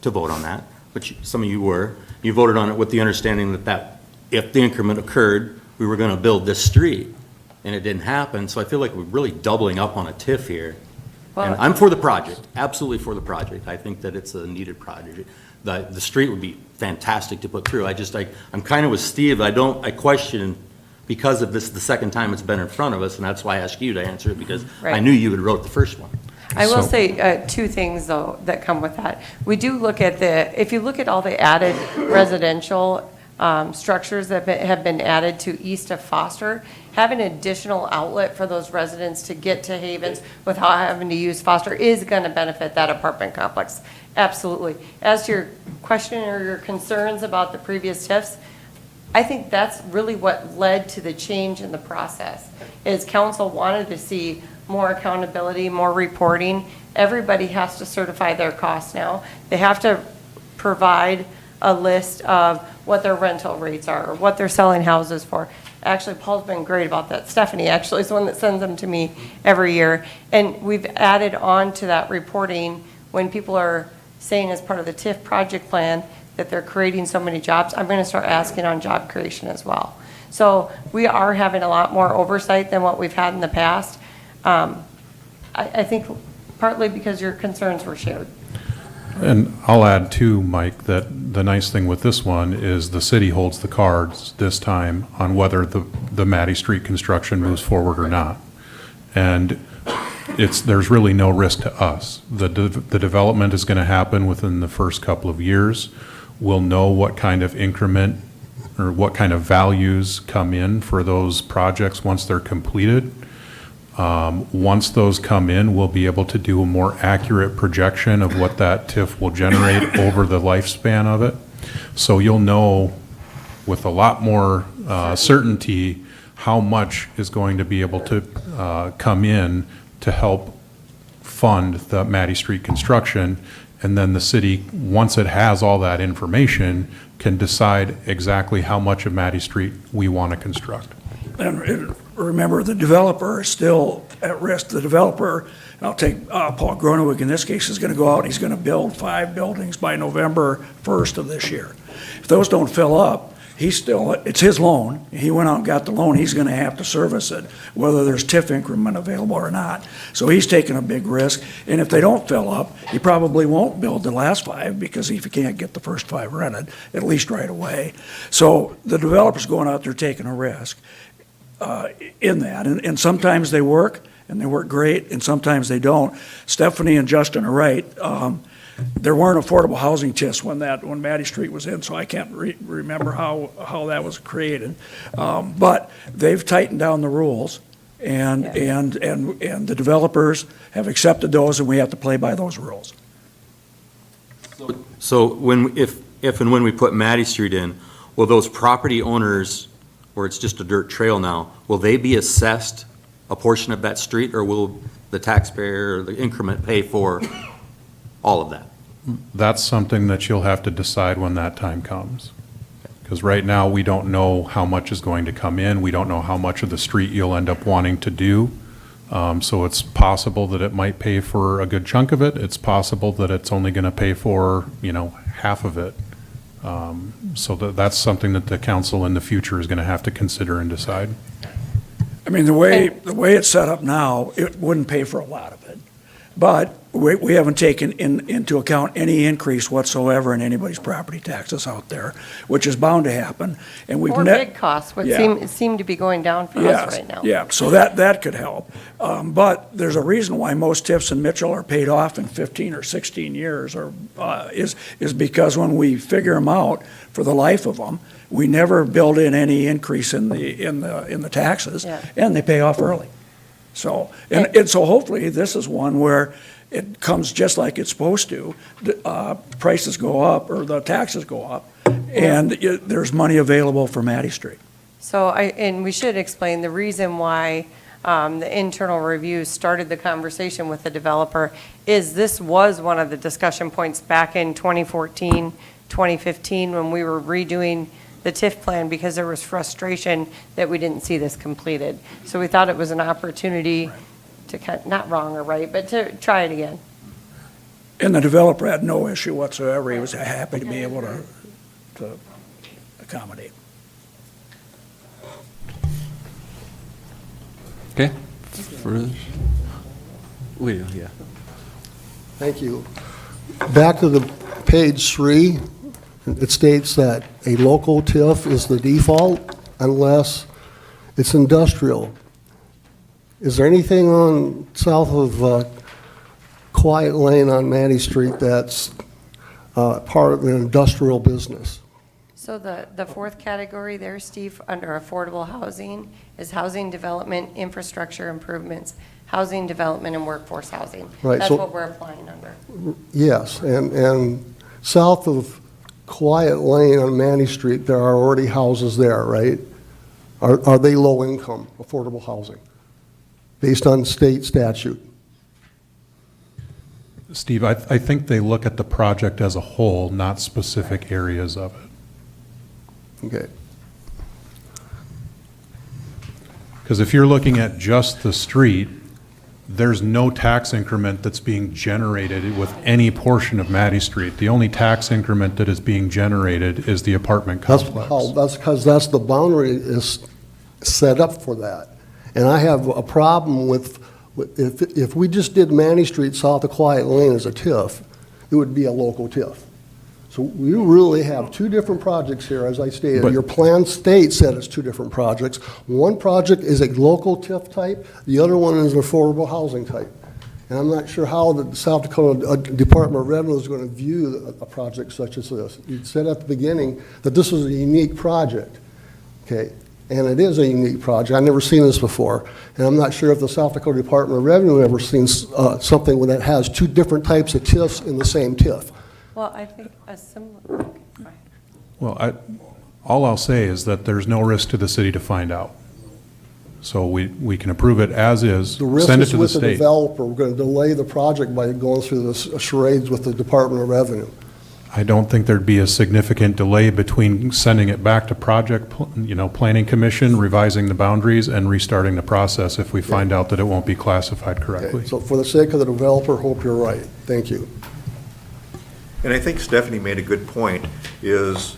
to vote on that, but some of you were. You voted on it with the understanding that if the increment occurred, we were going to build this street, and it didn't happen. So I feel like we're really doubling up on a TIF here. And Well- I'm for the project, absolutely for the project. I think that it's a needed project. The street would be fantastic to put through. I'm kind of with Steve. I question, because of this, the second time it's been in front of us, and that's why I asked you to answer it, because I Right. knew you had wrote the first one. I will So- say two things, though, that come with that. We do look at if you look at all the added residential structures that have been added to east of Foster, having an additional outlet for those residents to get to Havens without having to use Foster is going to benefit that apartment complex. Absolutely. As to your question or your concerns about the previous TIFs, I think that's really what led to the change in the process, is council wanted to see more accountability, more reporting. Everybody has to certify their costs now. They have to provide a list of what their rental rates are, or what they're selling houses for. Actually, Paul's been great about that. Stephanie actually is the one that sends them to me every year. And we've added on to that reporting when people are saying as part of the TIF project plan that they're creating so many jobs. I'm going to start asking on job creation as well. So we are having a lot more oversight than what we've had in the past. I think partly because your concerns were shared. And I'll add too, Mike, that the nice thing with this one is the city holds the cards this time on whether the Matty Street construction moves forward or not. And there's really no risk to us. The development is going to happen within the first couple of years. We'll know what kind of increment or what kind of values come in for those projects once they're completed. Once those come in, we'll be able to do a more accurate projection of what that TIF will generate over the lifespan of it. So you'll know with a lot more certainty how much is going to be able to come in to help fund the Matty Street construction. And then the city, once it has all that information, can decide exactly how much of Matty Street we want to construct. And remember, the developer is still at risk. The developer, I'll take Paul Gronowig in this case, is going to go out and he's going to build 5 buildings by November 1st of this year. If those don't fill up, it's his loan. He went out and got the loan. He's going to have to service it, whether there's TIF increment available or not. So he's taking a big risk. And if they don't fill up, he probably won't build the last 5 because if he can't get the first 5 rented, at least right away. So the developer's going out there taking a risk in that. And sometimes they work, and they work great, and sometimes they don't. Stephanie and Justin are right. There weren't affordable housing TIFs when Matty Street was in, so I can't remember how that was created. But they've tightened down the rules, and the developers have accepted those, and we have to play by those rules. So if and when we put Matty Street in, will those property owners, where it's just a dirt trail now, will they be assessed a portion of that street, or will the taxpayer or the increment pay for all of that? That's something that you'll have to decide when that time comes. Because right now, we don't know how much is going to come in. We don't know how much of the street you'll end up wanting to do. So it's possible that it might pay for a good chunk of it. It's possible that it's only going to pay for, half of it. So that's something that the council in the future is going to have to consider and decide. I mean, the way it's set up now, it wouldn't pay for a lot of it. But we haven't taken into account any increase whatsoever in anybody's property taxes out there, which is bound to happen. And we've Or big costs, which Yeah. seem to be going down for Yes, us right now. yeah, so that could help. But there's a reason why most TIFs in Mitchell are paid off in 15 or 16 years, or is because when we figure them out for the life of them, we never build in any increase in the taxes, Yeah. and they pay off early. So, and so hopefully this is one where it comes just like it's supposed to. Prices go up, or the taxes go up, and there's money available for Matty Street. So and we should explain the reason why the internal review started the conversation with the developer is this was one of the discussion points back in 2014, 2015, when we were redoing the TIF plan because there was frustration that we didn't see this completed. So we thought it was an opportunity to, not wrong or right, but to try it again. And the developer had no issue whatsoever. He was happy to be able to accommodate. Okay. Wait, yeah. Thank you. Back to the page 3, it states that a local TIF is the default unless it's industrial. Is there anything on south of Quiet Lane on Matty Street that's part of an industrial business? So the fourth category there, Steve, under affordable housing is housing development, infrastructure improvements, housing development, and workforce housing. Right, That's so- what we're applying under. Yes, and south of Quiet Lane on Matty Street, there are already houses there, right? Are they low-income, affordable housing, based on state statute? Steve, I think they look at the project as a whole, not specific areas of it. Okay. Because if you're looking at just the street, there's no tax increment that's being generated with any portion of Matty Street. The only tax increment that is being generated is the apartment complex. That's because that's the boundary is set up for that. And I have a problem with, if we just did Matty Street south of Quiet Lane as a TIF, it would be a local TIF. So we really have two different projects here, as I stated. But- Your plan states that it's two different projects. One project is a local TIF type, the other one is an affordable housing type. And I'm not sure how the South Dakota Department of Revenue is going to view a project such as this. You said at the beginning that this was a unique project, okay? And it is a unique project. I've never seen this before. And I'm not sure if the South Dakota Department of Revenue ever seen something that has two different types of TIFs in the same TIF. Well, I think a similar, okay, go ahead. Well, all I'll say is that there's no risk to the city to find out. So we can approve it as is, The risk send it is to the with the state. developer. We're going to delay the project by going through this charades with the Department of Revenue. I don't think there'd be a significant delay between sending it back to planning commission, revising the boundaries, and restarting the process if we find out that it won't be classified correctly. Okay, so for the sake of the developer, hope you're right. Thank you. And I think Stephanie made a good point, is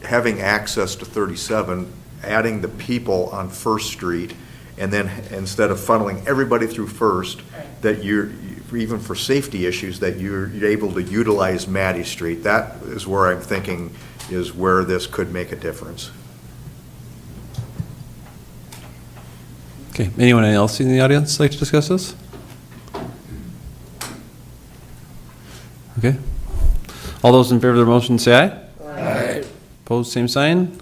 having access to 37, adding the people on First Street, and then instead of funneling everybody through First, that you're, even for safety issues, that you're able to utilize Matty Street. That is where I'm thinking is where this could make a difference. Okay, anyone else in the audience like to discuss this? Okay. All those in favor of the motion say aye. Aye. Opposed, same sign.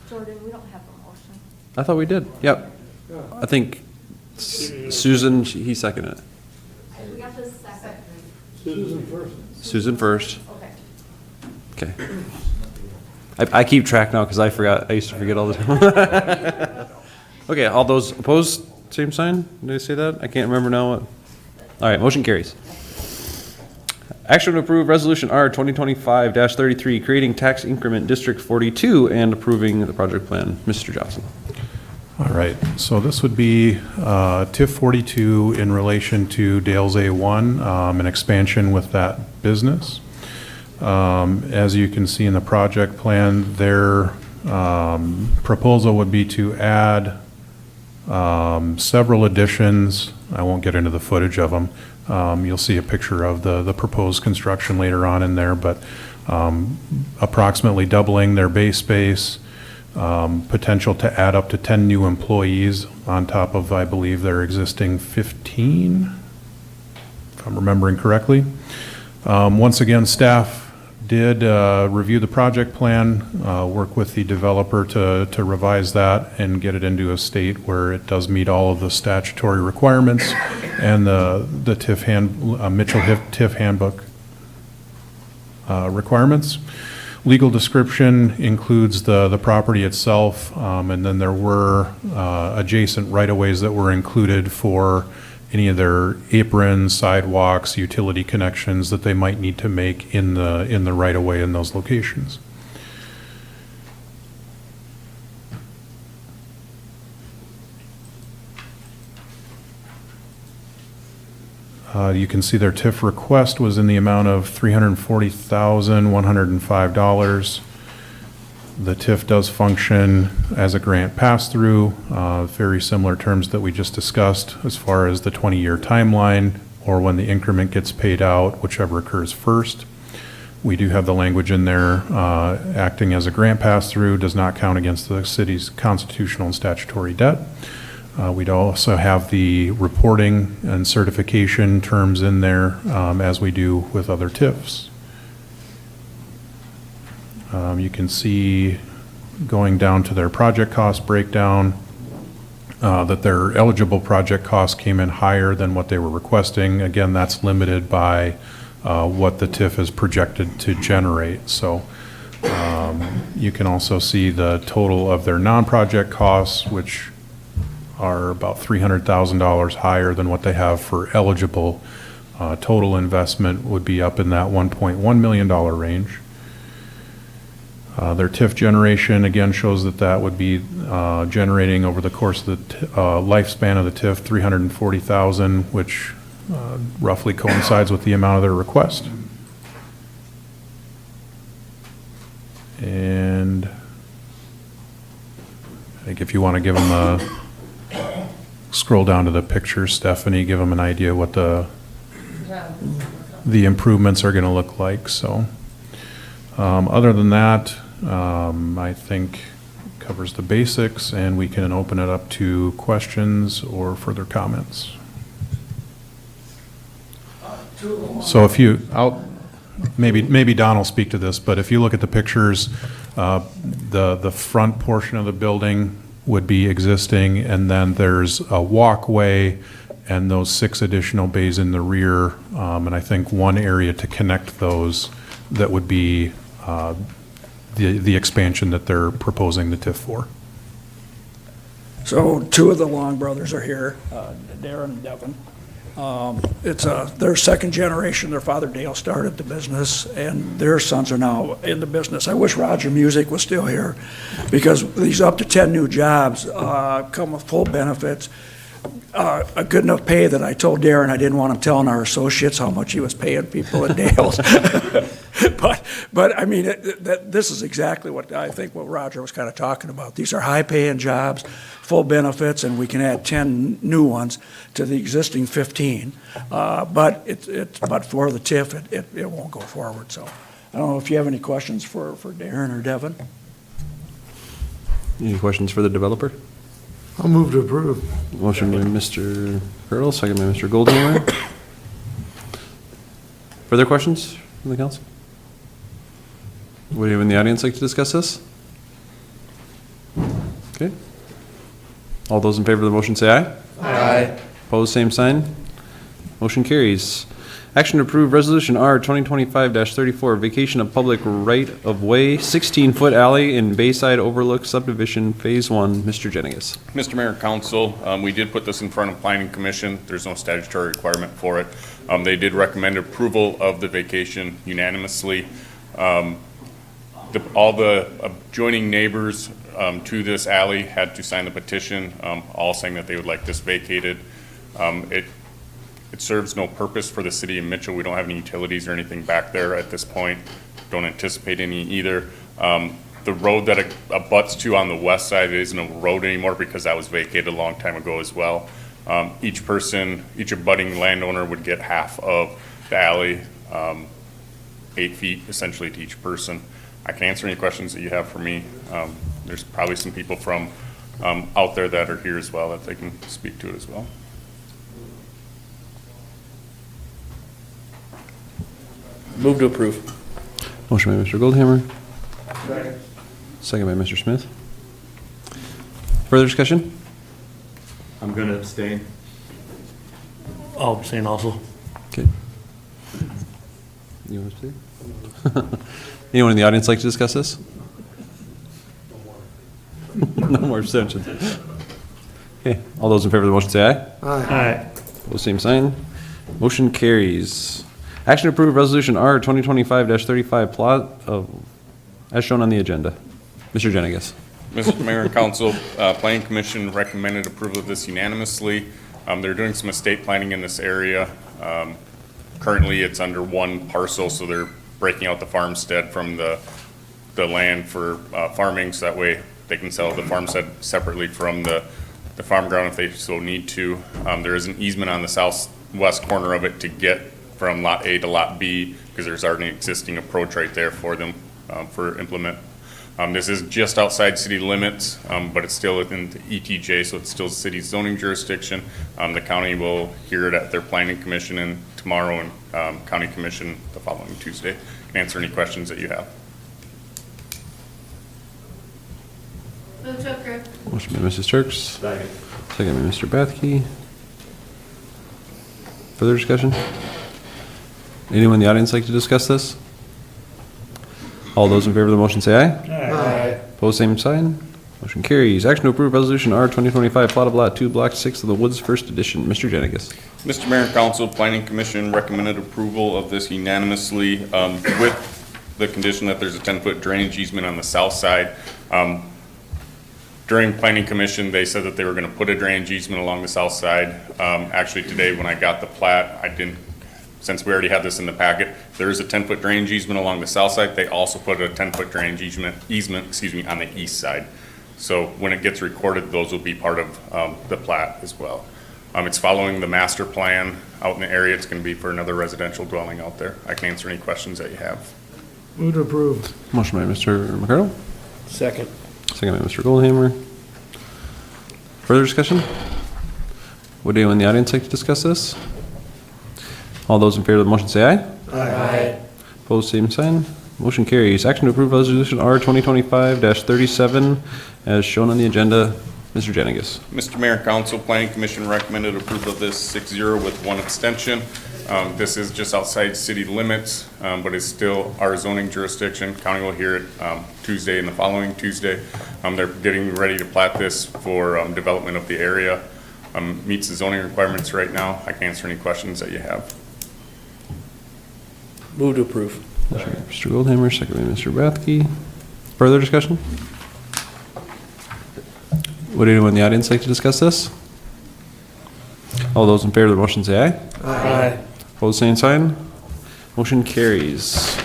Jordan, we don't have a motion. I thought we did. Yep. I think Susan, he seconded it. We got the second. Susan first. Susan first. Okay. Okay. I keep track now because I forgot. I used to forget all the time. Okay, all those opposed, same sign? Did I say that? I can't remember now. All right, motion carries. Action to approve Resolution R 2025-33, creating tax increment District 42 and approving the project plan. Mr. Johnson. All right, so this would be TIF 42 in relation to Dales A1, an expansion with that business. As you can see in the project plan, their proposal would be to add several additions. I won't get into the footage of them. You'll see a picture of the proposed construction later on in there, but approximately doubling their base space, potential to add up to 10 new employees on top of, I believe, their existing 15, if I'm remembering correctly. Once again, staff did review the project plan, work with the developer to revise that and get it into a state where it does meet all of the statutory requirements and the Mitchell TIF handbook requirements. Legal description includes the property itself, and then there were adjacent right-of-ways that were included for any of their aprons, sidewalks, utility connections that they might need to make in the right-of-way in those locations. You can see their TIF request was in the amount of $340,105. The TIF does function as a grant pass-through, very similar terms that we just discussed as far as the 20-year timeline or when the increment gets paid out, whichever occurs first. We do have the language in there, acting as a grant pass-through does not count against the city's constitutional and statutory debt. We'd also have the reporting and certification terms in there, as we do with other TIFs. You can see going down to their project cost breakdown, that their eligible project costs came in higher than what they were requesting. Again, that's limited by what the TIF is projected to generate. So you can also see the total of their non-project costs, which are about $300,000 higher than what they have for eligible. Total investment would be up in that $1.1 million range. Their TIF generation, again, shows that would be generating over the course of the lifespan of the TIF, $340,000, which roughly coincides with the amount of their request. And I think if you want to give them a scroll down to the pictures, Stephanie, give them an idea what the improvements are going to look like. So other than that, I think covers the basics, and we can open it up to questions or further comments. So if you, maybe Don will speak to this, but if you look at the pictures, the front portion of the building would be existing, and then there's a walkway and those 6 additional bays in the rear, and I think one area to connect those that would be the expansion that they're proposing the TIF for. So 2 of the Long brothers are here, Darren and Devin. It's their second generation. Their father Dale started the business, and their sons are now in the business. I wish Roger Music was still here, because these up to 10 new jobs come with full benefits, a good enough pay that I told Darren I didn't want him telling our associates how much he was paying people at Dale's. But I mean, this is exactly what I think what Roger was kind of talking about. These are high-paying jobs, full benefits, and we can add 10 new ones to the existing 15. But but for the TIF, it won't go forward. So I don't know if you have any questions for Darren or Devin. Any questions for the developer? I'll move to approve. Motion by Mr. Hurdle, second by Mr. Goldhammer. Further questions from the council? Would anyone in the audience like to discuss this? Okay. All those in favor of the motion say aye. Aye. Opposed, same sign. Motion carries. Action to approve Resolution R 2025-34, vacation of public right-of-way, 16-foot alley in Bayside Overlook Subdivision, Phase 1. Mr. Jennings. Mr. Mayor and Council, we did put this in front of Planning Commission. There's no statutory requirement for it. They did recommend approval of the vacation unanimously. All the adjoining neighbors to this alley had to sign the petition, all saying that they would like this vacated. It serves no purpose for the city of Mitchell. We don't have any utilities or anything back there at this point. Don't anticipate any either. The road that it abuts to on the west side isn't a road anymore because that was vacated a long time ago as well. Each abutting landowner would get half of the alley, 8 feet essentially to each person. I can answer any questions that you have for me. There's probably some people from out there that are here as well that they can speak to it as well. Move to approve. Motion by Mr. Goldhammer. Second by Mr. Smith. Further discussion? I'm going to abstain. I'll abstain also. Okay. You want to say? Anyone in the audience like to discuss this? No more abstentions. Okay, all those in favor of the motion say aye. Aye. Pose same sign. Motion carries. Action to approve resolution R 2025-35 plot of, as shown on the agenda. Mr. Jenigas. Mr. Mayor and Council, Planning Commission recommended approval of this unanimously. They're doing some estate planning in this area. Currently, it's under one parcel, so they're breaking out the farmstead from the land for farming, so that way they can sell the farmstead separately from the farm ground if they so need to. There is an easement on the southwest corner of it to get from Lot A to Lot B, because there's already an existing approach right there for them for implement. This is just outside city limits, but it's still within the ETJ, so it's still city zoning jurisdiction. The county will hear it at their planning commission and tomorrow, and county commission the following Tuesday. Answer any questions that you have. Move to approve. Motion by Mrs. Turks. Second by Mr. Bathke. Further discussion? Anyone in the audience like to discuss this? All those in favor of the motion say aye. Aye. Pose same sign. Motion carries. Action to approve resolution R 2025 plot of lot 2, block 6 of the Woods First Edition. Mr. Jenigas. Mr. Mayor and Council, Planning Commission recommended approval of this unanimously with the condition that there's a 10-foot drainage easement on the south side. During Planning Commission, they said that they were going to put a drainage easement along the south side. Actually, today when I got the plat, I didn't, since we already had this in the packet, there is a 10-foot drainage easement along the south side. They also put a 10-foot drainage easement, on the east side. So when it gets recorded, those will be part of the plat as well. It's following the master plan out in the area. It's going to be for another residential dwelling out there. I can answer any questions that you have. Move to approve. Motion by Mr. McCardle. Second. Second by Mr. Goldhammer. Further discussion? Would anyone in the audience like to discuss this? All those in favor of the motion say aye. Aye. Opposed, same sign. Motion carries. Action to approve resolution R 2025-37 as shown on the agenda. Mr. Jenigas. Mr. Mayor and Council, Planning Commission recommended approval of this 6-0 with one abstention. This is just outside city limits, but it's still our zoning jurisdiction. County will hear it Tuesday and the following Tuesday. They're getting ready to plat this for development of the area. Meets the zoning requirements right now. I can answer any questions that you have. Move to approve. Mr. Goldhammer, second by Mr. Bathke. Further discussion? Would anyone in the audience like to discuss this? All those in favor of the motion say aye. Aye. Opposed, same sign. Motion carries.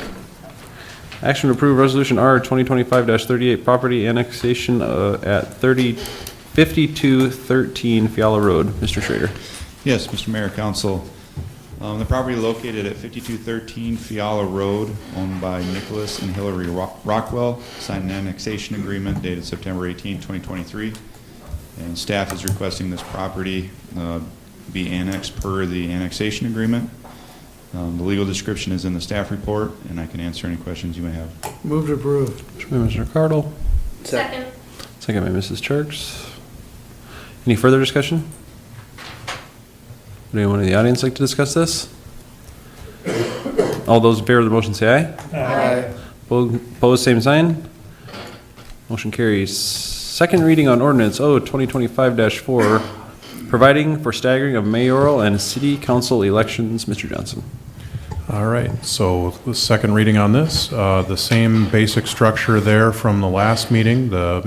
Action to approve resolution R 2025-38 property annexation at 5213 Fiala Road. Mr. Schrader. Yes, Mr. Mayor, Council. The property located at 5213 Fiala Road, owned by Nicholas and Hillary Rockwell, signed an annexation agreement dated September 18, 2023. And staff is requesting this property be annexed per the annexation agreement. The legal description is in the staff report, and I can answer any questions you may have. Move to approve. Motion by Mr. Cardle. Second. Second by Mrs. Turks. Any further discussion? Would anyone in the audience like to discuss this? All those in favor of the motion say aye. Aye. Opposed, same sign. Motion carries. Second reading on ordinance O 2025-4, providing for staggering of mayoral and city council elections. Mr. Johnson. All right, so the second reading on this, the same basic structure there from the last meeting. The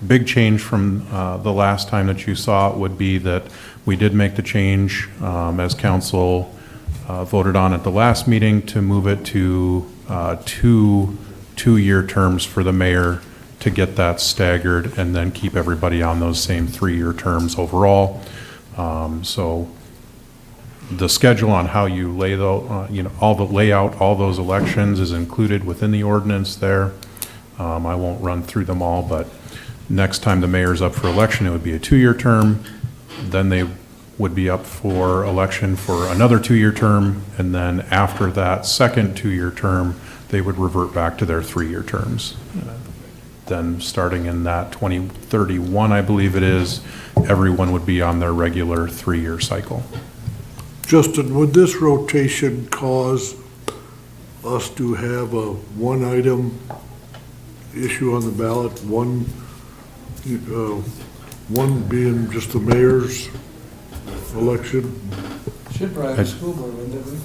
big change from the last time that you saw it would be that we did make the change as council voted on at the last meeting to move it to two-year terms for the mayor to get that staggered and then keep everybody on those same 3-year terms overall. So the schedule on how you lay all the layout, all those elections is included within the ordinance there. I won't run through them all, but next time the mayor's up for election, it would be a 2-year term. Then they would be up for election for another 2-year term, and then after that second 2-year term, they would revert back to their 3-year terms. Then starting in that 2031, I believe it is, everyone would be on their regular 3-year cycle. Justin, would this rotation cause us to have a one-item issue on the ballot, one being just the mayor's election? Should probably have a school board, wouldn't it?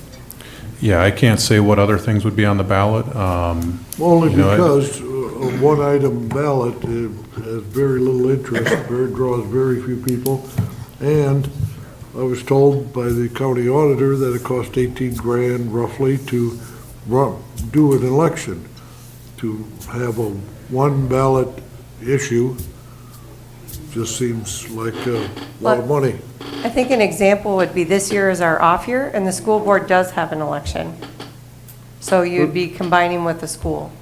Yeah, I can't say what other things would be on the ballot. Only you know, because a one-item ballot has very little interest, draws very few people. And I was told by the county auditor that it cost 18 grand roughly to do an election. To have a one ballot issue just seems like a lot of money. I think an example would be this year is our off year, and the school board does have an election. So you'd be combining with the school.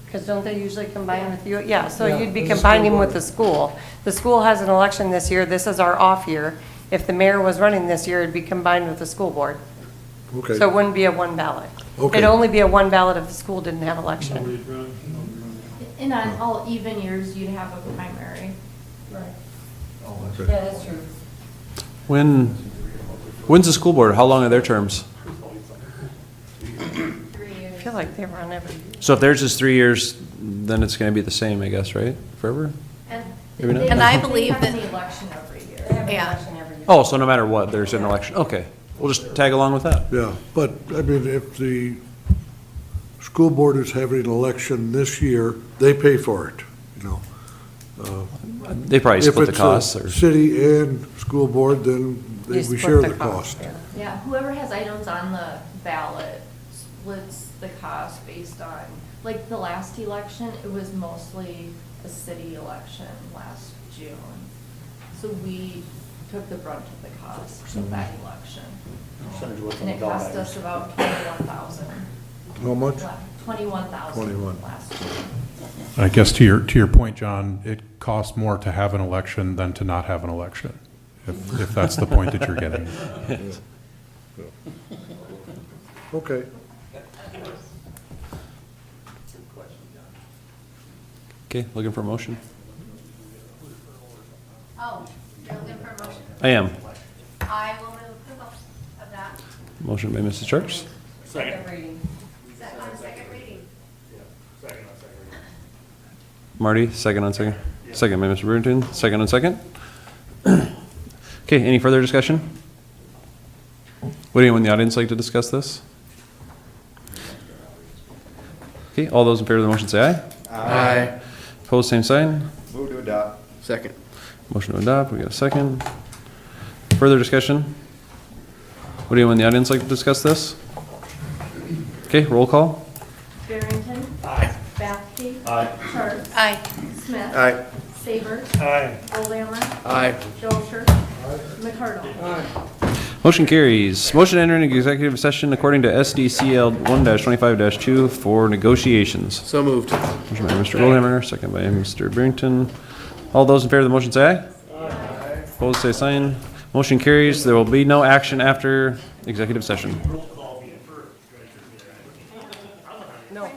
Because don't they usually combine with you? Yeah, so you'd be combining with the school. The school has an election this year, this is our off year. If the mayor was running this year, it'd be combined with the school board. Okay. So it wouldn't be a one ballot. Okay. It'd only be a one ballot if the school didn't have election. And on all even years, you'd have a primary. Right. Okay. Yeah, that's true. When's the school board? How long are their terms? I feel like they run every year. So if theirs is 3 years, then it's going to be the same, I guess, right? Forever? Maybe not? And I believe that. They have an election every year. Oh, so no matter what, there's an election. Okay. We'll just tag along with that. Yeah, but, I mean, if the school board is having an election this year, they pay for it, you know. They probably split the costs. If it's a city and school board, then we share the cost. Yeah, whoever has items on the ballot splits the cost based on, like the last election, it was mostly a city election last June. So we took the brunt of the cost of that election. And it cost us about 21,000. How much? 21,000 21. last June. I guess to your point, John, it costs more to have an election than to not have an election, if that's the point that you're getting. Okay. Okay, looking for a motion? Oh, you're looking for a motion? I am. I will move approval of that. Motion by Mrs. Sharps. Second reading. Second reading. Marty, second on second. Second by Mr. Brewington, second on second. Okay, any further discussion? Would anyone in the audience like to discuss this? Okay, all those in favor of the motion say aye. Aye. Opposed, same sign. Move to adopt. Second. Motion to adopt, we got a second. Further discussion? Would anyone in the audience like to discuss this? Okay, roll call. Barrington. Aye. Bathke. Aye. Sharp. Aye. Smith. Aye. Sabers. Aye. Oldhammer. Aye. Josher. McCardle. Aye. Motion carries. Motion to enter into executive session according to SDCL 1-25-2 for negotiations. So moved. Motion by Mr. Goldhammer, second by Mr. Barrington. All those in favor of the motion say aye. Aye. Opposed, say sign. Motion carries. There will be no action after executive session. No.